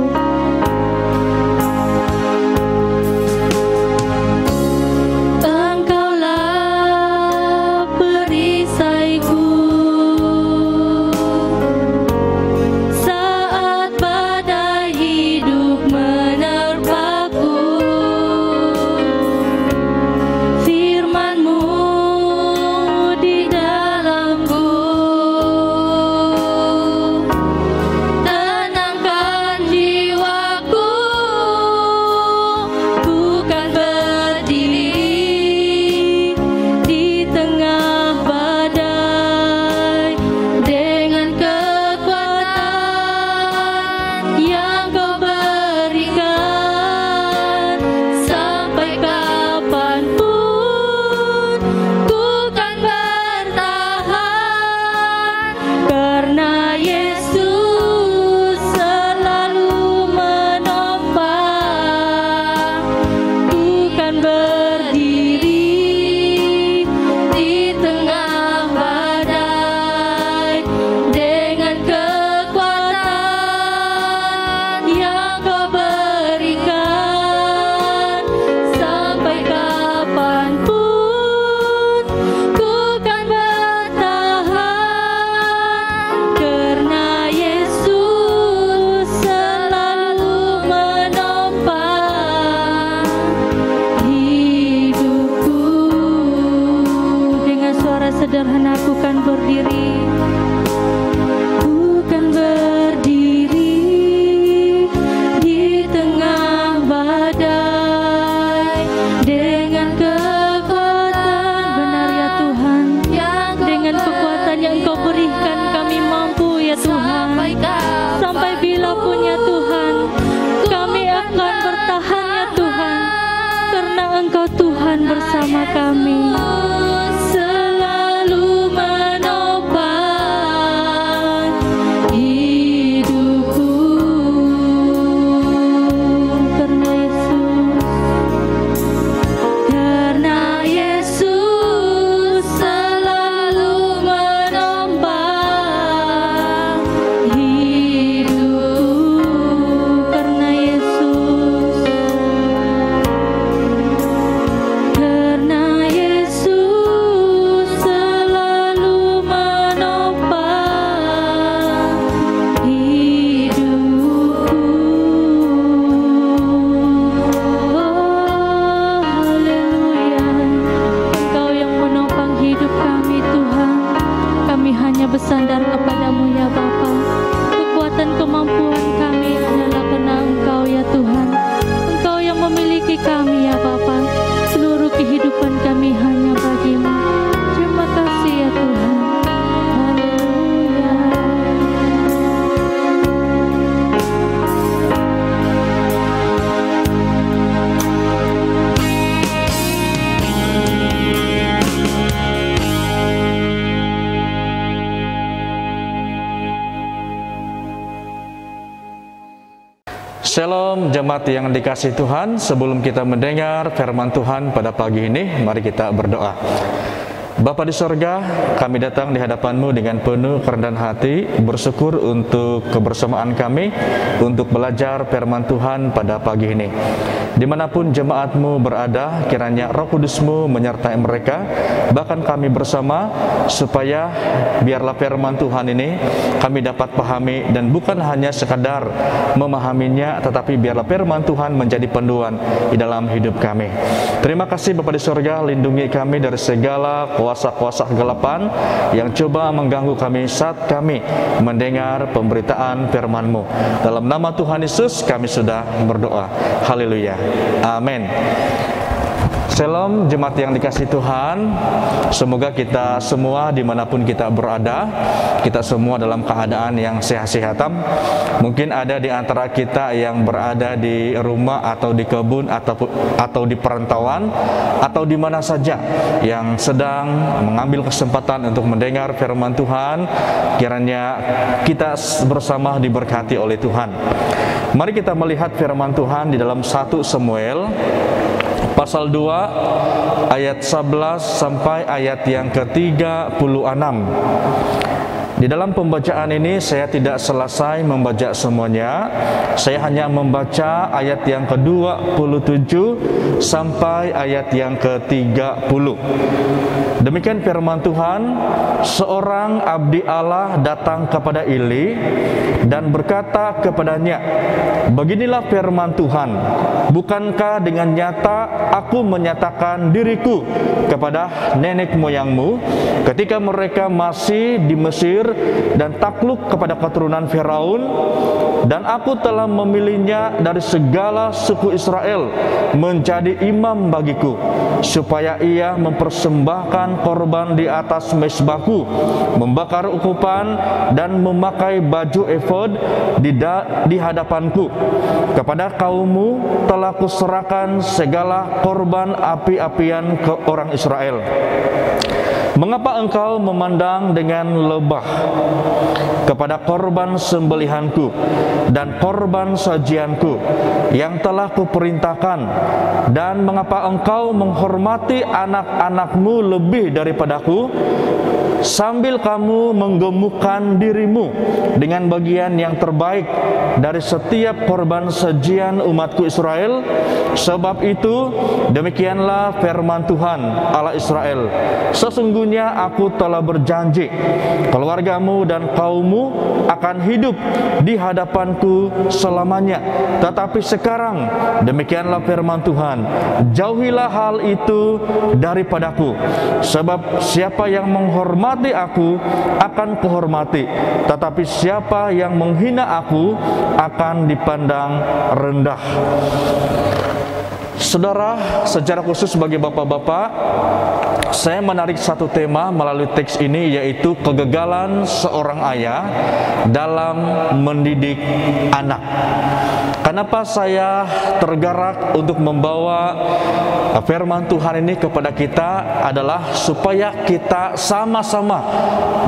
B: Engkaulah perisaiku saat badai hidup menerpaku. Firman-Mu di dalamku, tenangkan sederhana ku kan berdiri. Ku kan berdiri di tengah badai dengan kekuatan, benar ya Tuhan, dengan kekuatan yang Engkau berikan kami mampu ya Tuhan. Sampai bila pun ya Tuhan, kami akan bertahan ya Tuhan, karena Engkau Tuhan bersama kami. Selalu menopang hidupku, karena Yesus selalu menopang hidupku, karena Yesus selalu menopang hidupku. Oh, haleluya. Engkau yang menopang hidup kami Tuhan. Kami hanya bersandar kepadamu ya Bapa. Kekuatan kemampuan kami adalah karena Engkau ya Tuhan. Engkau yang memiliki kami ya Bapa. Seluruh kehidupan kami hanya bagimu. Terima kasih ya Tuhan. Haleluya.
D: Shalom jemaat yang dikasihi Tuhan, sebelum kita mendengar firman Tuhan pada pagi ini, mari kita berdoa. Bapa di sorga, kami datang di hadapan-Mu dengan penuh kerendahan hati, bersyukur untuk kebersamaan kami, untuk belajar firman Tuhan pada pagi ini. Dimanapun jemaat-Mu berada, kiranya Roh Kudus-Mu menyertai mereka, bahkan kami bersama, supaya biarlah firman Tuhan ini kami dapat pahami, dan bukan hanya sekadar memahaminya, tetapi biarlah firman Tuhan menjadi panduan di dalam hidup kami. Terima kasih Bapa di sorga, lindungi kami dari segala kuasa-kuasa kegelapan yang coba mengganggu kami saat kami mendengar pemberitaan firman-Mu. Dalam nama Tuhan Yesus kami sudah berdoa. Haleluya. Amin. Shalom jemaat yang dikasihi Tuhan. Semoga kita semua dimanapun kita berada, kita semua dalam keadaan yang sehat-sehat. Mungkin ada di antara kita yang berada di rumah atau di kebun atau di perantauan atau di mana saja yang sedang mengambil kesempatan untuk mendengar firman Tuhan. Kiranya kita bersama diberkati oleh Tuhan. Mari kita melihat firman Tuhan di dalam 1 Samuel pasal 2 ayat 11 sampai ayat yang ke-36. Di dalam pembacaan ini saya tidak selesai membaca semuanya. Saya hanya membaca ayat yang ke-27 sampai ayat yang ke-30. Demikian firman Tuhan. Seorang abdi Allah datang kepada Eli dan berkata kepadanya, "Beginilah firman Tuhan, bukankah dengan nyata aku menyatakan diriku kepada nenek moyangmu ketika mereka masih di Mesir dan takluk kepada keturunan Firaun, dan aku telah memilihnya dari segala suku Israel menjadi imam bagiku, supaya ia mempersembahkan korban di atas mezbahku, membakar ukupan dan memakai baju efod di hadapanku. Kepada kaummu telah kuserahkan segala korban api-apian ke orang Israel. Mengapa engkau memandang dengan lebah kepada korban sembelihanku dan korban sajianku yang telah kuperintahkan? Dan mengapa engkau menghormati anak-anakmu lebih daripadaku? sambil kamu menggemukkan dirimu dengan bagian yang terbaik dari setiap korban sajian umatku Israel. Sebab itu demikianlah firman Tuhan Allah Israel, sesungguhnya aku telah berjanji, keluargamu dan kaummu akan hidup di hadapanku selamanya. Tetapi sekarang demikianlah firman Tuhan, jauhilah hal itu daripadaku, sebab siapa yang menghormati aku akan kuhormati, tetapi siapa yang menghina aku akan dipandang rendah. Saudara, secara khusus bagi bapak-bapak, saya menarik satu tema melalui teks ini, yaitu kegagalan seorang ayah dalam mendidik anak. Kenapa saya tergerak untuk membawa firman Tuhan ini kepada kita adalah supaya kita sama-sama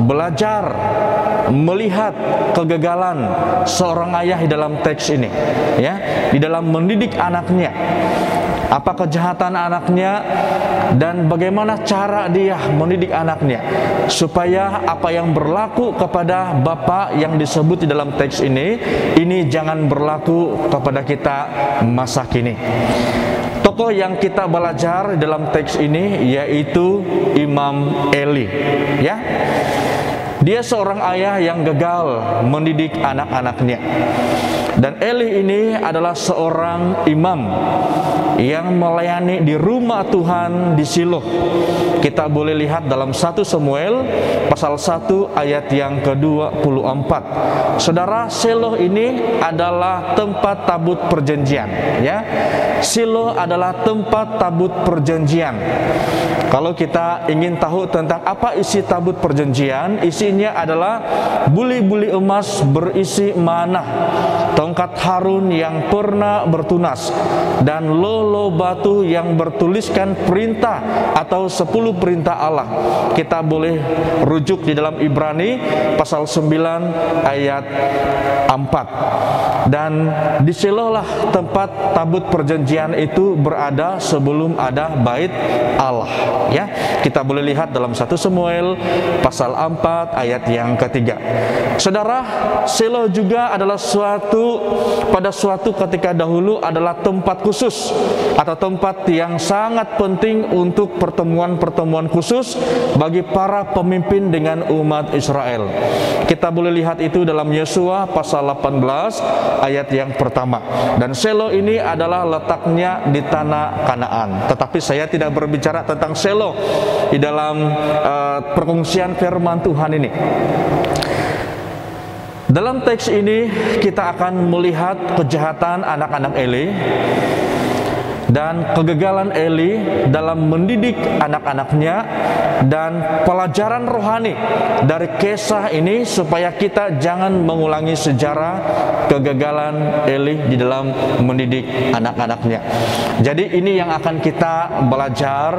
D: belajar melihat kegagalan seorang ayah di dalam teks ini, ya, di dalam mendidik anaknya. Apa kejahatan anaknya dan bagaimana cara dia mendidik anaknya, supaya apa yang berlaku kepada bapak yang disebut di dalam teks ini jangan berlaku kepada kita masa kini. Tokoh yang kita belajar dalam teks ini yaitu Imam Eli, ya. Dia seorang ayah yang gagal mendidik anak-anaknya. Dan Eli ini adalah seorang imam yang melayani di rumah Tuhan di Shiloh. Kita boleh lihat dalam 1 Samuel pasal 1 ayat yang ke-24. Saudara, Shiloh ini adalah tempat tabut perjanjian, ya. Shiloh adalah tempat tabut perjanjian. Kalau kita ingin tahu tentang apa isi tabut perjanjian, isinya adalah buli-buli emas berisi manah, tongkat Harun yang pernah bertunas, dan lolo batu yang bertuliskan perintah atau 10 perintah Allah. Kita boleh rujuk di dalam Ibrani pasal 9 ayat 4. Dan di Shiloh lah tempat tabut perjanjian itu berada sebelum ada bait Allah, ya. Kita boleh lihat dalam 1 Samuel pasal 4 ayat yang ketiga. Saudara, Shiloh juga adalah pada suatu ketika dahulu adalah tempat khusus atau tempat yang sangat penting untuk pertemuan-pertemuan khusus bagi para pemimpin dengan umat Israel. Kita boleh lihat itu dalam Yosua pasal 18 ayat yang pertama. Dan Shiloh ini adalah letaknya di tanah Kanaan. Tetapi saya tidak berbicara tentang Shiloh di dalam perkongsian firman Tuhan ini. Dalam teks ini kita akan melihat kejahatan anak-anak Eli dan kegagalan Eli dalam mendidik anak-anaknya, dan pelajaran rohani dari kisah ini supaya kita jangan mengulangi sejarah kegagalan Eli di dalam mendidik anak-anaknya. Jadi ini yang akan kita belajar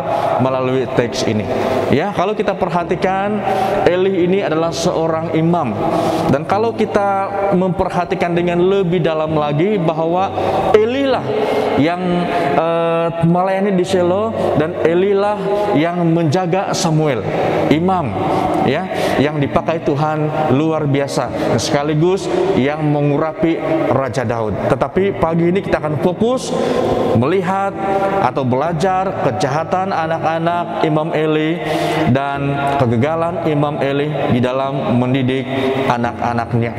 D: melalui teks ini. Ya, kalau kita perhatikan, Eli ini adalah seorang imam, dan kalau kita memperhatikan dengan lebih dalam lagi bahwa Eli lah yang melayani di Shiloh, dan Eli lah yang menjaga Samuel, imam, ya, yang dipakai Tuhan luar biasa, sekaligus yang mengurapi Raja Daud. Tetapi pagi ini kita akan fokus melihat atau belajar kejahatan anak-anak Imam Eli dan kegagalan Imam Eli di dalam mendidik anak-anaknya,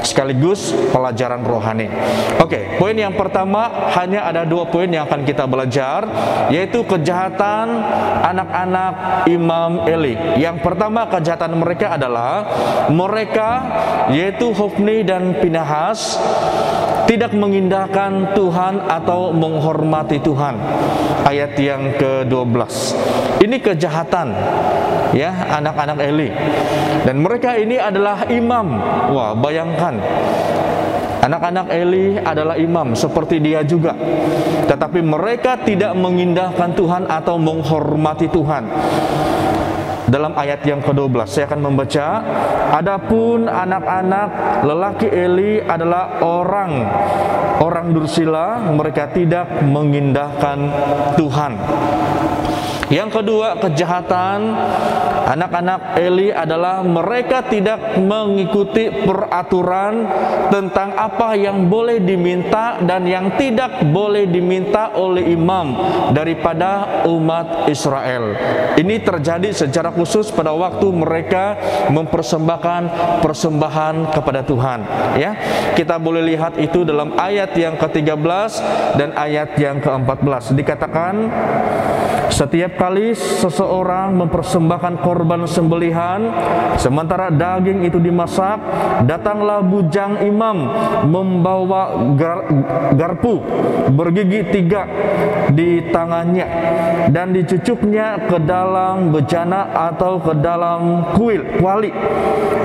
D: sekaligus pelajaran rohani. Oke, poin yang pertama, hanya ada 2 poin yang akan kita belajar, yaitu kejahatan anak-anak Imam Eli. Yang pertama, kejahatan mereka adalah yaitu Hofni dan Pinahas, tidak mengindahkan Tuhan atau menghormati Tuhan. Ayat yang ke-12. Ini kejahatan, ya, anak-anak Eli. Dan mereka ini adalah imam. Wah, bayangkan, anak-anak Eli adalah imam seperti dia juga, tetapi mereka tidak mengindahkan Tuhan atau menghormati Tuhan. Dalam ayat yang ke-12 saya akan membaca, adapun anak-anak lelaki Eli adalah orang dursila, mereka tidak mengindahkan Tuhan. Yang kedua, kejahatan anak-anak Eli adalah mereka tidak mengikuti peraturan tentang apa yang boleh diminta dan yang tidak boleh diminta oleh imam daripada umat Israel. Ini terjadi secara khusus pada waktu mereka mempersembahkan persembahan kepada Tuhan. Ya, kita boleh lihat itu dalam ayat yang ke-13 dan ayat yang ke-14. Dikatakan, setiap kali seseorang mempersembahkan korban sembelihan, sementara daging itu dimasak, datanglah bujang imam membawa garpu bergigi 3 di tangannya dan dicucuknya ke dalam bejana atau ke dalam kuali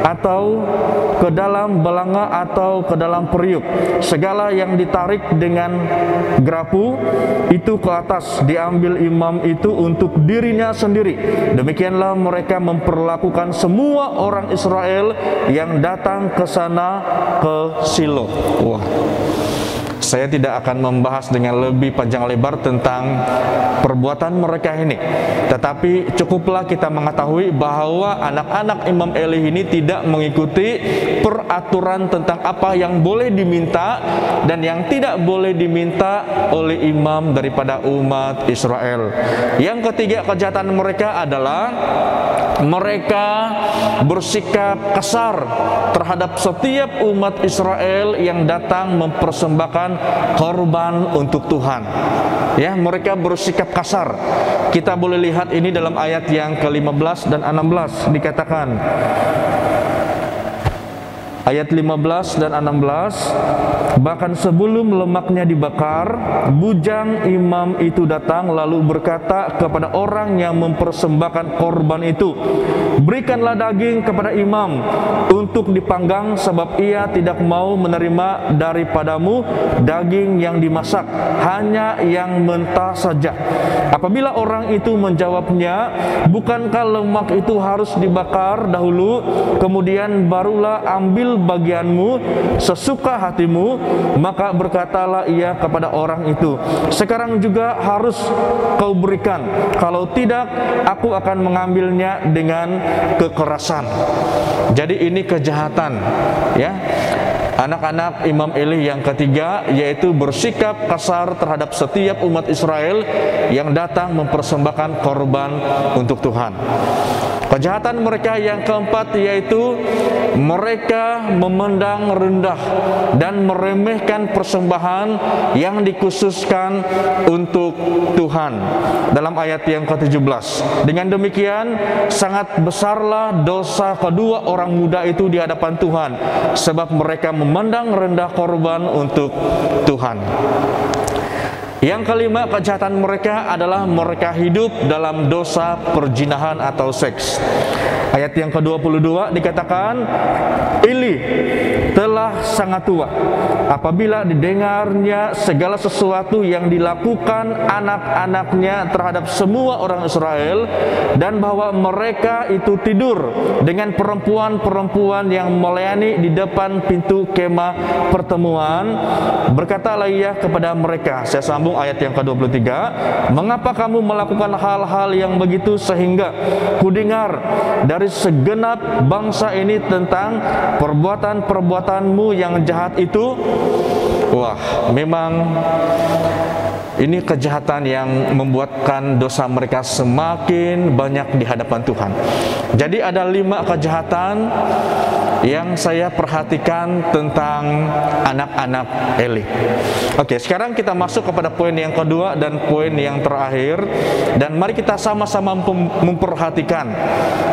D: atau ke dalam belanga atau ke dalam periuk. Segala yang ditarik dengan garpu itu ke atas diambil imam itu untuk dirinya sendiri. Demikianlah mereka memperlakukan semua orang Israel yang datang ke sana, ke Silo. Wah, saya tidak akan membahas dengan lebih panjang lebar tentang perbuatan mereka ini, tetapi cukuplah kita mengetahui bahwa anak-anak Imam Eli ini tidak mengikuti peraturan tentang apa yang boleh diminta dan yang tidak boleh diminta oleh imam daripada umat Israel. Yang ketiga, kejahatan mereka adalah mereka bersikap kasar terhadap setiap umat Israel yang datang mempersembahkan korban untuk Tuhan. Ya, mereka bersikap kasar. Kita boleh lihat ini dalam ayat yang ke-15 dan 16. Dikatakan, ayat 15 dan 16, bahkan sebelum lemaknya dibakar, bujang imam itu datang lalu berkata kepada orang yang mempersembahkan korban itu, berikanlah daging kepada imam untuk dipanggang, sebab ia tidak mau menerima daripadamu daging yang dimasak, hanya yang mentah saja. Apabila orang itu menjawabnya, bukankah lemak itu harus dibakar dahulu, kemudian barulah ambil bagianmu sesuka hatimu, maka berkatalah ia kepada orang itu, sekarang juga harus kau berikan, kalau tidak aku akan mengambilnya dengan kekerasan. Jadi ini kejahatan, ya, anak-anak Imam Eli yang ketiga, yaitu bersikap kasar terhadap setiap umat Israel yang datang mempersembahkan korban untuk Tuhan. Kejahatan mereka yang keempat yaitu mereka memandang rendah dan meremehkan persembahan yang dikhususkan untuk Tuhan. Dalam ayat yang ke-17, dengan demikian sangat besarlah dosa kedua orang muda itu di hadapan Tuhan, sebab mereka memandang rendah korban untuk Tuhan. Yang kelima, kejahatan mereka adalah mereka hidup dalam dosa perzinahan atau seks. Ayat yang ke-22 dikatakan, Eli telah sangat tua apabila didengarnya segala sesuatu yang dilakukan anak-anaknya terhadap semua orang Israel, dan bahwa mereka itu tidur dengan perempuan-perempuan yang melayani di depan pintu kemah pertemuan. Berkatalah ia kepada mereka, saya sambung ayat yang ke-23, mengapa kamu melakukan hal-hal yang begitu, sehingga kudengar dari segenap bangsa ini tentang perbuatan-perbuatanmu yang jahat itu? Wah, memang ini kejahatan yang membuatkan dosa mereka semakin banyak di hadapan Tuhan. Jadi ada 5 kejahatan yang saya perhatikan tentang anak-anak Eli. Oke, sekarang kita masuk kepada poin yang kedua dan poin yang terakhir, dan mari kita sama-sama memperhatikan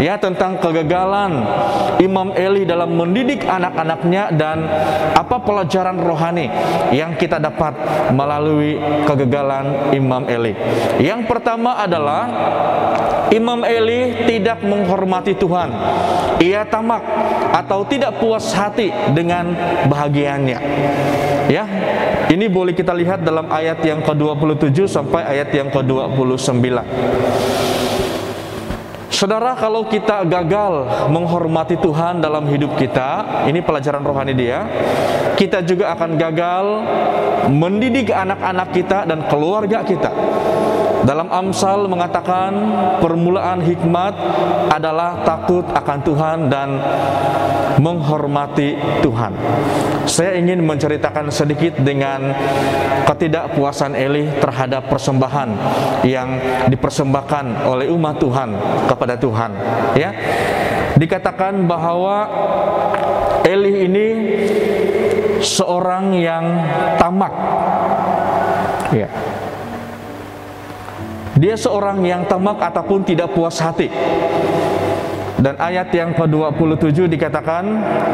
D: ya tentang kegagalan Imam Eli dalam mendidik anak-anaknya dan apa pelajaran rohani yang kita dapat melalui kegagalan Imam Eli. Yang pertama adalah Imam Eli tidak menghormati Tuhan. Ia tamak atau tidak puas hati dengan bahagiannya. Ya, ini boleh kita lihat dalam ayat yang ke-27 sampai ayat yang ke-29. Saudara, kalau kita gagal menghormati Tuhan dalam hidup kita, ini pelajaran rohani dia, kita juga akan gagal mendidik anak-anak kita dan keluarga kita Dalam Amsal mengatakan permulaan hikmat adalah takut akan Tuhan dan menghormati Tuhan. Saya ingin menceritakan sedikit dengan ketidakpuasan Eli terhadap persembahan yang dipersembahkan oleh umat Tuhan kepada Tuhan. Ya, dikatakan bahwa Eli ini seorang yang tamak. Ya. Dia seorang yang tamak ataupun tidak puas hati. Dan ayat yang ke-27 dikatakan,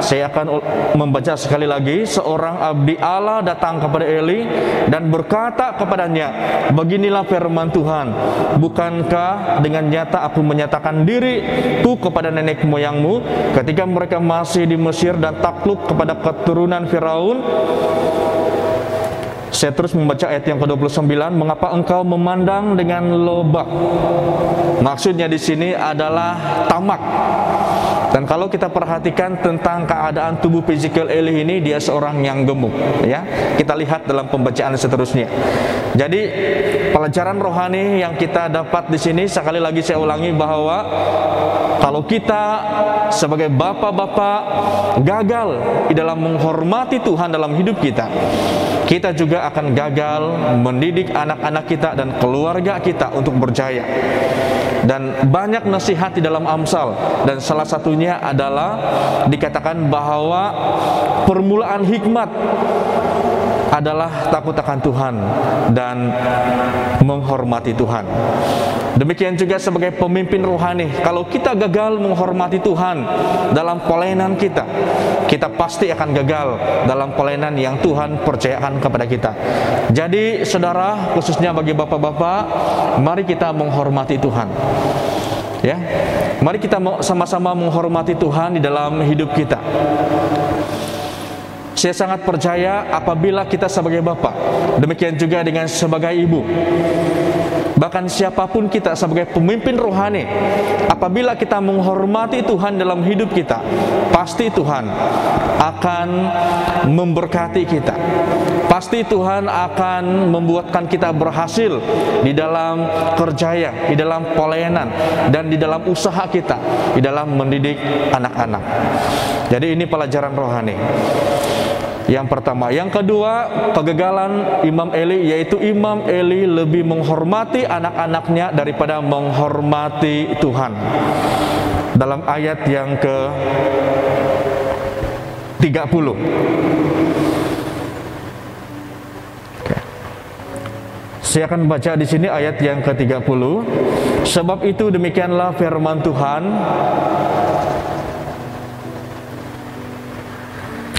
D: saya akan membaca sekali lagi, seorang abdi Allah datang kepada Eli dan berkata kepadanya, beginilah firman Tuhan, bukankah dengan nyata aku menyatakan diriku kepada nenek moyangmu ketika mereka masih di Mesir dan takluk kepada keturunan Firaun? Saya terus membaca ayat yang ke-29, mengapa engkau memandang dengan lobak? Maksudnya di sini adalah tamak. Dan kalau kita perhatikan tentang keadaan tubuh fisikal Eli ini, dia seorang yang gemuk, ya. Kita lihat dalam pembacaan seterusnya. Jadi pelajaran rohani yang kita dapat di sini, sekali lagi saya ulangi bahwa kalau kita sebagai bapak-bapak gagal di dalam menghormati Tuhan dalam hidup kita, kita juga akan gagal mendidik anak-anak kita dan keluarga kita untuk berjaya. Dan banyak nasihat di dalam Amsal, dan salah satunya adalah dikatakan bahwa permulaan hikmat adalah takut akan Tuhan dan menghormati Tuhan. Demikian juga sebagai pemimpin rohani, kalau kita gagal menghormati Tuhan dalam pelayanan kita, kita pasti akan gagal dalam pelayanan yang Tuhan percayakan kepada kita. Jadi saudara, khususnya bagi bapak-bapak, mari kita menghormati Tuhan. Ya, mari kita sama-sama menghormati Tuhan di dalam hidup kita. Saya sangat percaya apabila kita sebagai bapak, demikian juga dengan sebagai ibu, bahkan siapapun kita sebagai pemimpin rohani, apabila kita menghormati Tuhan dalam hidup kita, pasti Tuhan akan memberkati kita. Pasti Tuhan akan membuatkan kita berhasil di dalam kerjaya, di dalam pelayanan, dan di dalam usaha kita, di dalam mendidik anak-anak. Jadi ini pelajaran rohani yang pertama. Yang kedua, kegagalan Imam Eli, yaitu Imam Eli lebih menghormati anak-anaknya daripada menghormati Tuhan. Dalam ayat yang ke-30, saya akan baca di sini ayat yang ke-30. Sebab itu demikianlah firman Tuhan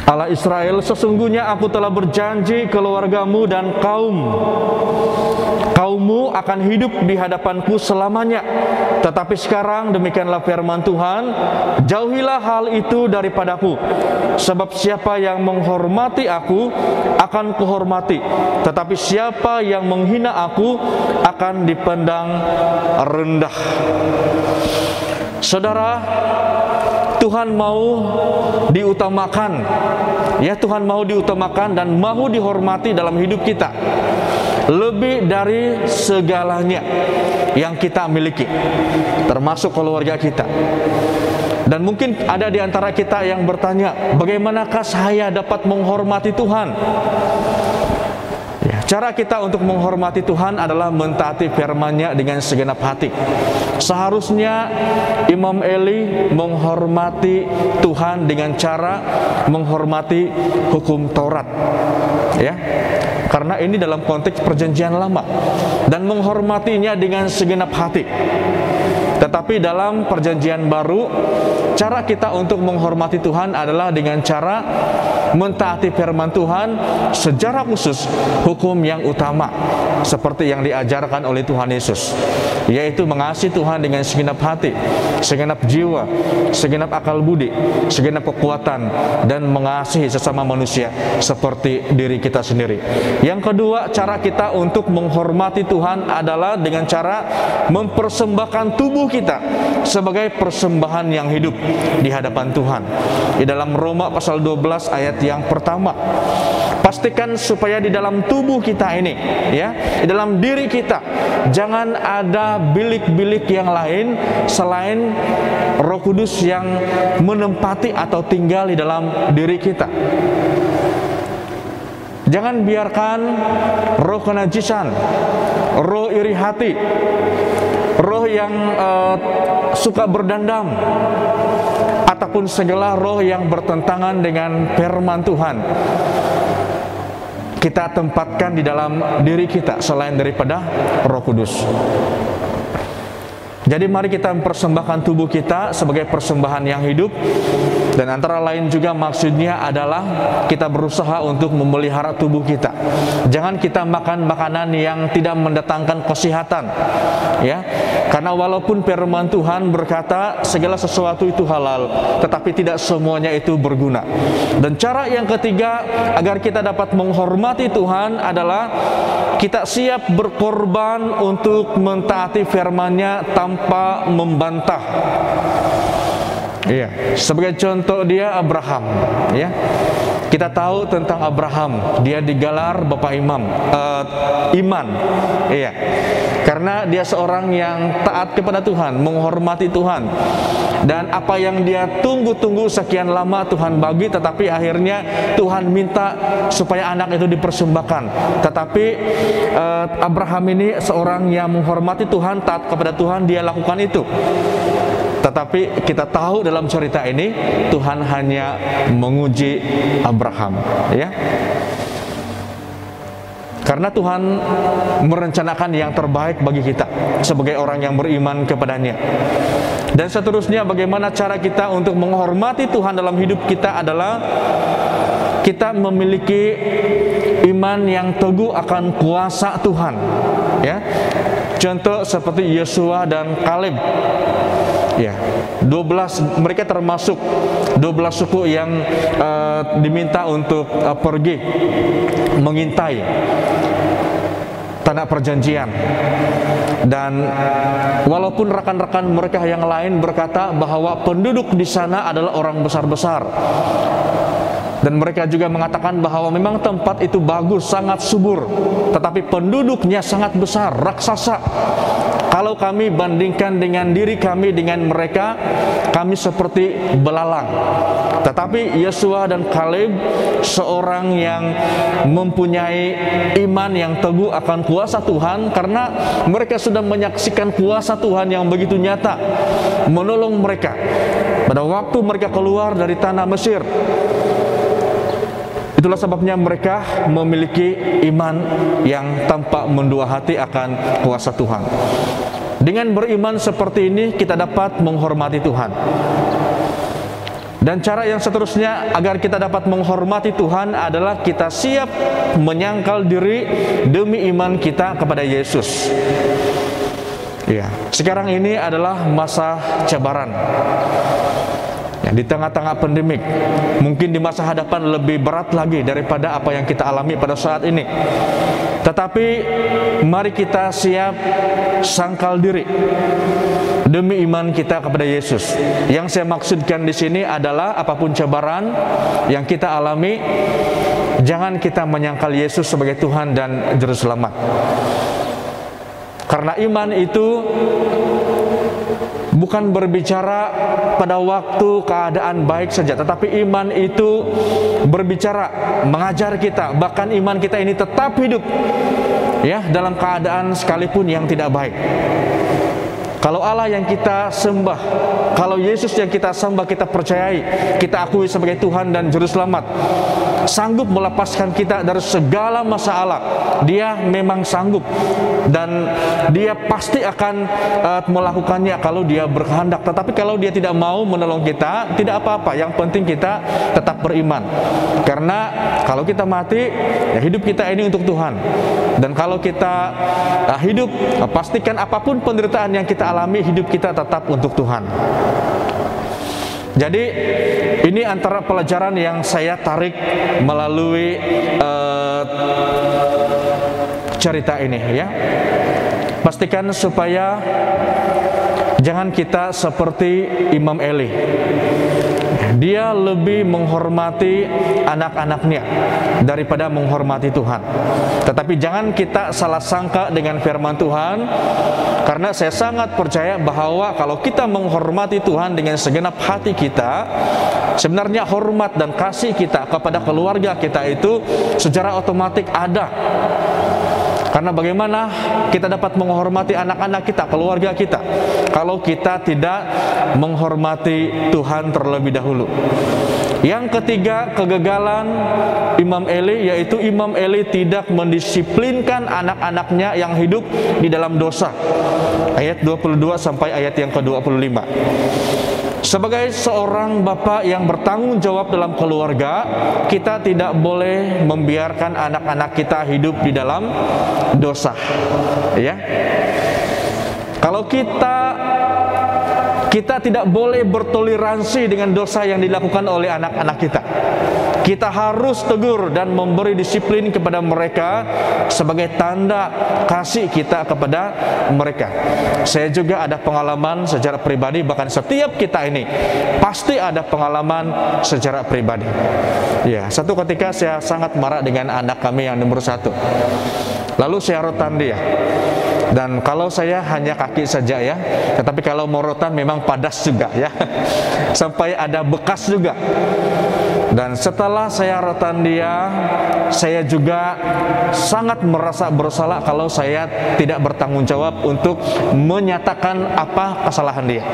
D: Allah Israel, sesungguhnya aku telah berjanji keluargamu dan kaummu akan hidup di hadapanku selamanya. Tetapi sekarang demikianlah firman Tuhan, jauhilah hal itu daripadaku. Sebab siapa yang menghormati aku akan kuhormati, tetapi siapa yang menghina aku akan dipandang rendah. Saudara, Tuhan mau diutamakan, ya, Tuhan mau diutamakan dan mau dihormati dalam hidup kita lebih dari segalanya yang kita miliki, termasuk keluarga kita. Dan mungkin ada di antara kita yang bertanya, bagaimanakah saya dapat menghormati Tuhan? Cara kita untuk menghormati Tuhan adalah mentaati firman-Nya dengan segenap hati. Seharusnya Imam Eli menghormati Tuhan dengan cara menghormati hukum Taurat, ya, karena ini dalam konteks perjanjian lama, dan menghormatinya dengan segenap hati. Tetapi dalam perjanjian baru, cara kita untuk menghormati Tuhan adalah dengan cara mentaati firman Tuhan, secara khusus hukum yang utama seperti yang diajarkan oleh Tuhan Yesus, yaitu mengasihi Tuhan dengan segenap hati, segenap jiwa, segenap akal budi, segenap kekuatan, dan mengasihi sesama manusia seperti diri kita sendiri. Yang kedua, cara kita untuk menghormati Tuhan adalah dengan cara mempersembahkan tubuh tubuh kita sebagai persembahan yang hidup di hadapan Tuhan. Di dalam Roma pasal 12 ayat yang pertama, pastikan supaya di dalam tubuh kita ini, ya, di dalam diri kita, jangan ada bilik-bilik yang lain selain Roh Kudus yang menempati atau tinggal di dalam diri kita. Jangan biarkan roh kenajisan, roh iri hati, roh yang suka berdendam, ataupun segala roh yang bertentangan dengan firman Tuhan kita tempatkan di dalam diri kita selain daripada Roh Kudus. Jadi mari kita mempersembahkan tubuh kita sebagai persembahan yang hidup, dan antara lain juga maksudnya adalah kita berusaha untuk memelihara tubuh kita. Jangan kita makan makanan yang tidak mendatangkan kesehatan, ya. Karena walaupun firman Tuhan berkata segala sesuatu itu halal, tetapi tidak semuanya itu berguna. Dan cara yang ketiga agar kita dapat menghormati Tuhan adalah kita siap berkorban untuk mentaati firman-Nya tanpa membantah. Iya, sebagai contoh dia Abraham, ya. Kita tahu tentang Abraham, dia digelar Bapak Iman, iya. Karena dia seorang yang taat kepada Tuhan, menghormati Tuhan. Dan apa yang dia tunggu-tunggu sekian lama Tuhan bagi, tetapi akhirnya Tuhan minta supaya anak itu dipersembahkan. Tetapi Abraham ini seorang yang menghormati Tuhan, taat kepada Tuhan, dia lakukan itu. Tetapi kita tahu dalam cerita ini Tuhan hanya menguji Abraham, ya. Karena Tuhan merencanakan yang terbaik bagi kita sebagai orang yang beriman kepadanya. Dan seterusnya, bagaimana cara kita untuk menghormati Tuhan dalam hidup kita adalah kita memiliki iman yang teguh akan kuasa Tuhan, ya. Contoh seperti Yosua dan Kaleb, ya, 12 mereka termasuk 12 suku yang diminta untuk pergi mengintai tanah perjanjian. Dan walaupun rekan-rekan mereka yang lain berkata bahwa penduduk di sana adalah orang besar-besar, dan mereka juga mengatakan bahwa memang tempat itu bagus, sangat subur, tetapi penduduknya sangat besar, raksasa. Kalau kami bandingkan dengan diri kami dengan mereka, kami seperti belalang. Tetapi Yosua dan Kaleb, seorang yang mempunyai iman yang teguh akan kuasa Tuhan, karena mereka sudah menyaksikan kuasa Tuhan yang begitu nyata menolong mereka pada waktu mereka keluar dari tanah Mesir. Itulah sebabnya mereka memiliki iman yang tanpa mendua hati akan kuasa Tuhan. Dengan beriman seperti ini kita dapat menghormati Tuhan. Dan cara yang seterusnya agar kita dapat menghormati Tuhan adalah kita siap menyangkal diri demi iman kita kepada Yesus. Ya, sekarang ini adalah masa cabaran. Ya, di tengah-tengah pandemik, mungkin di masa hadapan lebih berat lagi daripada apa yang kita alami pada saat ini. Tetapi mari kita siap sangkal diri demi iman kita kepada Yesus. Yang saya maksudkan di sini adalah apapun cabaran yang kita alami, jangan kita menyangkal Yesus sebagai Tuhan dan Juru Selamat. Karena iman itu bukan berbicara pada waktu keadaan baik saja, tetapi iman itu berbicara, mengajar kita, bahkan iman kita ini tetap hidup, ya, dalam keadaan sekalipun yang tidak baik. Kalau Allah yang kita sembah, kalau Yesus yang kita sembah, kita percayai, kita akui sebagai Tuhan dan Juru Selamat, sanggup melepaskan kita dari segala masalah. Dia memang sanggup, dan Dia pasti akan melakukannya kalau Dia berkehendak. Tetapi kalau Dia tidak mau menolong kita, tidak apa-apa, yang penting kita tetap beriman. Karena kalau kita mati, ya hidup kita ini untuk Tuhan. Dan kalau kita hidup, pastikan apapun penderitaan yang kita alami, hidup kita tetap untuk Tuhan. Jadi ini antara pelajaran yang saya tarik melalui cerita ini, ya. Pastikan supaya jangan kita seperti Imam Eli. Dia lebih menghormati anak-anaknya daripada menghormati Tuhan. Tetapi jangan kita salah sangka dengan firman Tuhan, karena saya sangat percaya bahwa kalau kita menghormati Tuhan dengan segenap hati kita, sebenarnya hormat dan kasih kita kepada keluarga kita itu secara otomatis ada. Karena bagaimana kita dapat menghormati anak-anak kita, keluarga kita, kalau kita tidak menghormati Tuhan terlebih dahulu. Yang ketiga, kegagalan Imam Eli, yaitu Imam Eli tidak mendisiplinkan anak-anaknya yang hidup di dalam dosa. Ayat 22 sampai ayat yang ke-25. Sebagai seorang bapak yang bertanggung jawab dalam keluarga, kita tidak boleh membiarkan anak-anak kita hidup di dalam dosa. Ya. Kalau kita tidak boleh bertoleransi dengan dosa yang dilakukan oleh anak-anak kita. Kita harus tegur dan memberi disiplin kepada mereka sebagai tanda kasih kita kepada mereka. Saya juga ada pengalaman secara pribadi, bahkan setiap kita ini pasti ada pengalaman secara pribadi. Ya, satu ketika saya sangat marah dengan anak kami yang nomor 1. Lalu saya rotan dia. Dan kalau saya hanya kaki saja ya, tetapi kalau mau rotan memang padas juga ya. Sampai ada bekas juga. Dan setelah saya rotan dia, saya juga sangat merasa bersalah kalau saya tidak bertanggung jawab untuk menyatakan apa kesalahan dia.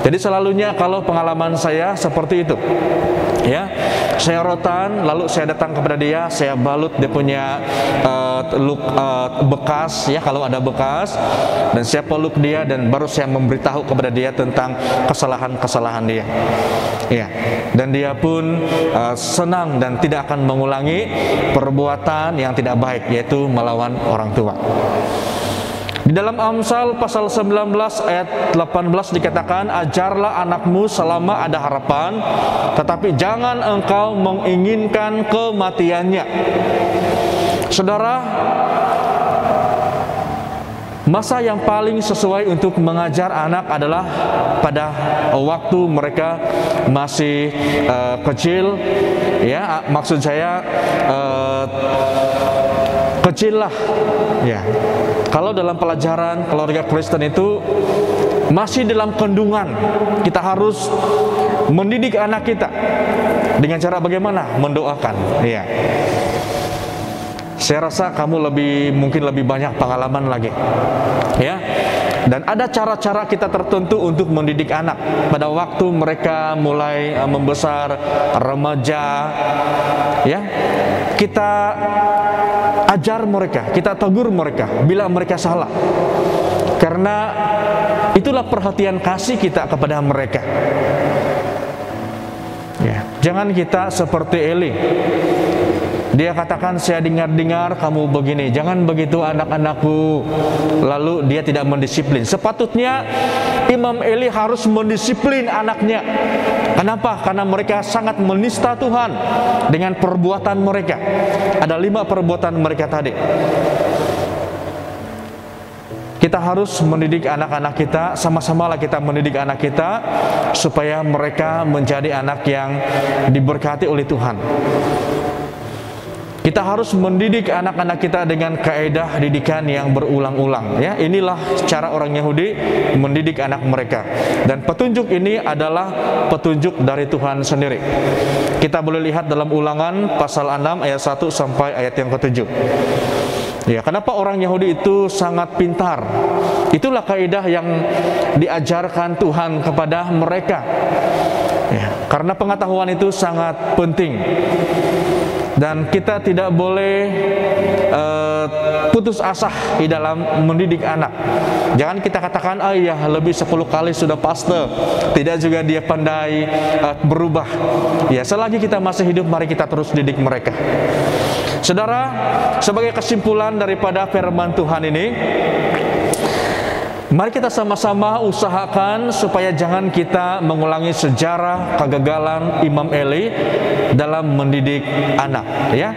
D: Jadi selalunya kalau pengalaman saya seperti itu, ya, saya rotan, lalu saya datang kepada dia, saya balut dia punya bekas, ya, kalau ada bekas, dan saya peluk dia dan baru saya memberitahu kepada dia tentang kesalahan-kesalahan dia. Ya, dan dia pun senang dan tidak akan mengulangi perbuatan yang tidak baik, yaitu melawan orang tua. Di dalam Amsal pasal 19 ayat 18 dikatakan, ajarlah anakmu selama ada harapan, tetapi jangan engkau menginginkan kematiannya. Saudara, masa yang paling sesuai untuk mengajar anak adalah pada waktu mereka masih kecil, ya, maksud saya kecil lah, ya. Kalau dalam pelajaran keluarga Kristen itu masih dalam kandungan, kita harus mendidik anak kita dengan cara bagaimana? Mendoakan, ya. Saya rasa kamu mungkin lebih banyak pengalaman lagi, ya. Dan ada cara-cara kita tertentu untuk mendidik anak pada waktu mereka mulai membesar, remaja, ya. Kita ajar mereka, kita tegur mereka bila mereka salah, karena itulah perhatian kasih kita kepada mereka. Ya, jangan kita seperti Eli. Dia katakan, saya dengar-dengar kamu begini, jangan begitu anak-anakku. Lalu dia tidak mendisiplin. Sepatutnya Imam Eli harus mendisiplin anaknya. Kenapa? Karena mereka sangat menista Tuhan dengan perbuatan mereka. Ada 5 perbuatan mereka tadi. Kita harus mendidik anak-anak kita, sama-samalah kita mendidik anak kita supaya mereka menjadi anak yang diberkati oleh Tuhan. Kita harus mendidik anak-anak kita dengan kaedah didikan yang berulang-ulang, ya. Inilah cara orang Yahudi mendidik anak mereka. Dan petunjuk ini adalah petunjuk dari Tuhan sendiri. Kita boleh lihat dalam Ulangan pasal 6 ayat 1 sampai ayat yang ke-7. Ya, kenapa orang Yahudi itu sangat pintar? Itulah kaedah yang diajarkan Tuhan kepada mereka. Ya, karena pengetahuan itu sangat penting. Dan kita tidak boleh putus asa di dalam mendidik anak. Jangan kita katakan, ya lebih 10 kali sudah pastor, tidak juga dia pandai berubah. Ya, selagi kita masih hidup, mari kita terus didik mereka. Saudara, sebagai kesimpulan daripada firman Tuhan ini, Mari kita sama-sama usahakan supaya jangan kita mengulangi sejarah kegagalan Imam Eli dalam mendidik anak, ya.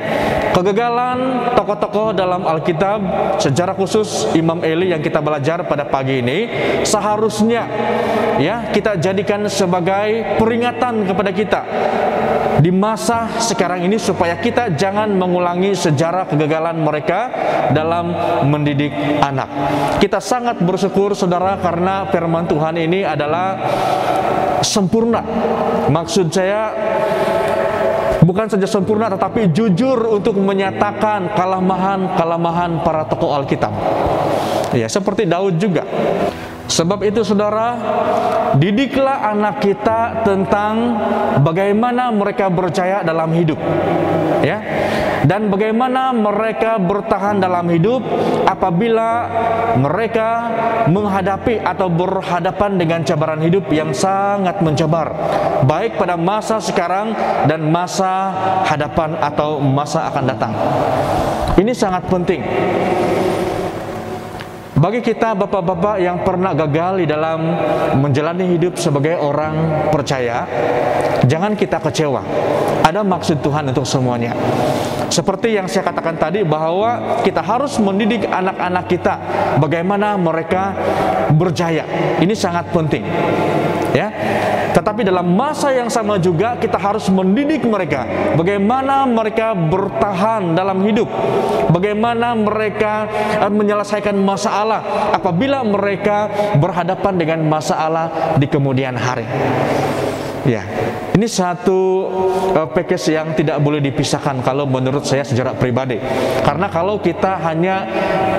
D: Kegagalan tokoh-tokoh dalam Alkitab, sejarah khusus Imam Eli yang kita belajar pada pagi ini seharusnya, ya, kita jadikan sebagai peringatan kepada kita di masa sekarang ini supaya kita jangan mengulangi sejarah kegagalan mereka dalam mendidik anak. Kita sangat bersyukur saudara karena firman Tuhan ini adalah sempurna. Maksud saya bukan saja sempurna tetapi jujur untuk menyatakan kelemahan para tokoh Alkitab. Ya, seperti Daud juga. Sebab itu saudara, didiklah anak kita tentang bagaimana mereka berjaya dalam hidup, ya, dan bagaimana mereka bertahan dalam hidup apabila mereka menghadapi atau berhadapan dengan cabaran hidup yang sangat mencabar, baik pada masa sekarang dan masa hadapan atau masa akan datang. Ini sangat penting bagi kita bapak-bapak yang pernah gagal di dalam menjalani hidup sebagai orang percaya. Jangan kita kecewa. Ada maksud Tuhan untuk semuanya. Seperti yang saya katakan tadi bahwa kita harus mendidik anak-anak kita bagaimana mereka berjaya. Ini sangat penting, ya. Tetapi dalam masa yang sama juga kita harus mendidik mereka bagaimana mereka bertahan dalam hidup, bagaimana mereka menyelesaikan masalah apabila mereka berhadapan dengan masalah di kemudian hari. Ya, ini satu package yang tidak boleh dipisahkan kalau menurut saya secara pribadi. Karena kalau kita hanya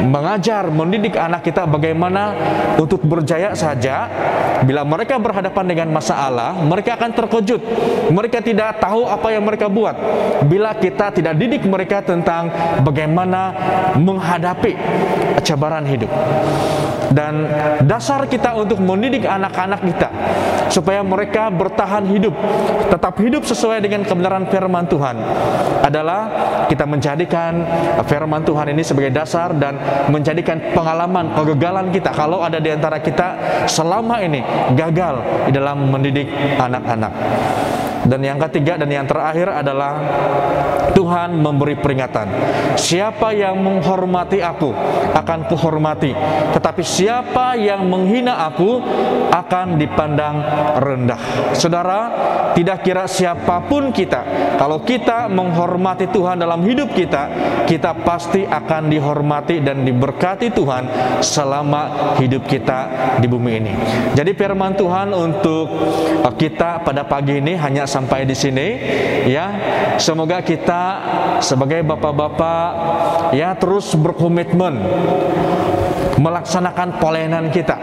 D: mengajar, mendidik anak kita bagaimana untuk berjaya saja, bila mereka berhadapan dengan masalah, mereka akan terkejut. Mereka tidak tahu apa yang mereka buat. Bila kita tidak didik mereka tentang bagaimana menghadapi cabaran hidup. Dan dasar kita untuk mendidik anak-anak kita supaya mereka bertahan hidup, tetap hidup sesuai dengan kebenaran firman Tuhan adalah kita menjadikan firman Tuhan ini sebagai dasar dan menjadikan pengalaman kegagalan kita kalau ada di antara kita selama ini gagal di dalam mendidik anak-anak. Dan yang ketiga dan yang terakhir adalah Tuhan memberi peringatan. Siapa yang menghormati aku akan kuhormati, tetapi siapa yang menghina aku akan dipandang rendah. Saudara, tidak kira siapapun kita, kalau kita menghormati Tuhan dalam hidup kita, kita pasti akan dihormati dan diberkati Tuhan selama hidup kita di bumi ini. Jadi firman Tuhan untuk kita pada pagi ini hanya sampai di sini, ya. Semoga kita sebagai bapak-bapak ya terus berkomitmen melaksanakan pelayanan kita.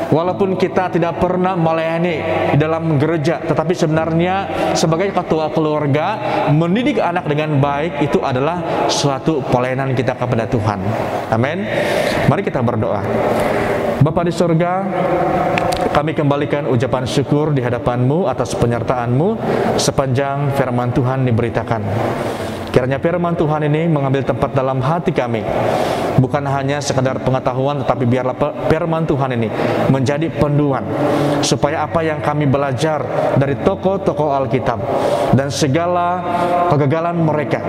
D: Walaupun kita tidak pernah melayani di dalam gereja, tetapi sebenarnya sebagai ketua keluarga mendidik anak dengan baik itu adalah suatu pelayanan kita kepada Tuhan. Amin. Mari kita berdoa. Bapa di surga, kami kembalikan ucapan syukur di hadapan-Mu atas penyertaan-Mu sepanjang firman Tuhan diberitakan. Kiranya firman Tuhan ini mengambil tempat dalam hati kami, bukan hanya sekedar pengetahuan, tetapi biarlah firman Tuhan ini menjadi panduan supaya apa yang kami belajar dari tokoh-tokoh Alkitab dan segala kegagalan mereka,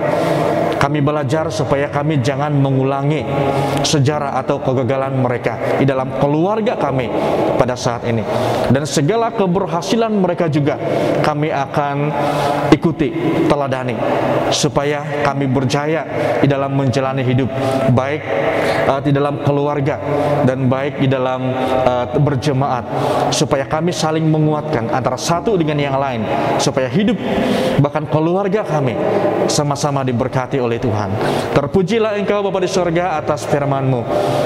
D: kami belajar supaya kami jangan mengulangi sejarah atau kegagalan mereka di dalam keluarga kami pada saat ini. Dan segala keberhasilan mereka juga kami akan ikuti, teladani, supaya kami berjaya di dalam menjalani hidup, baik di dalam keluarga dan baik di dalam berjemaat, supaya kami saling menguatkan antara satu dengan yang lain, supaya hidup bahkan keluarga kami sama-sama diberkati oleh Tuhan. Terpujilah Engkau Bapa di surga atas firman-Mu.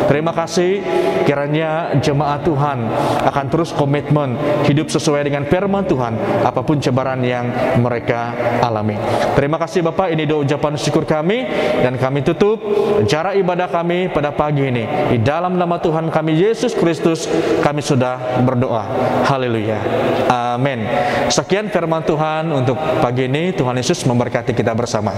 D: Terima kasih, kiranya jemaat Tuhan akan terus komitmen hidup sesuai dengan firman Tuhan apapun cabaran yang mereka alami. Terima kasih Bapak, ini doa ucapan syukur kami, dan kami tutup acara ibadah kami pada pagi ini. Di dalam nama Tuhan kami Yesus Kristus kami sudah berdoa. Haleluya. Amin. Sekian firman Tuhan untuk pagi ini. Tuhan Yesus memberkati kita bersama.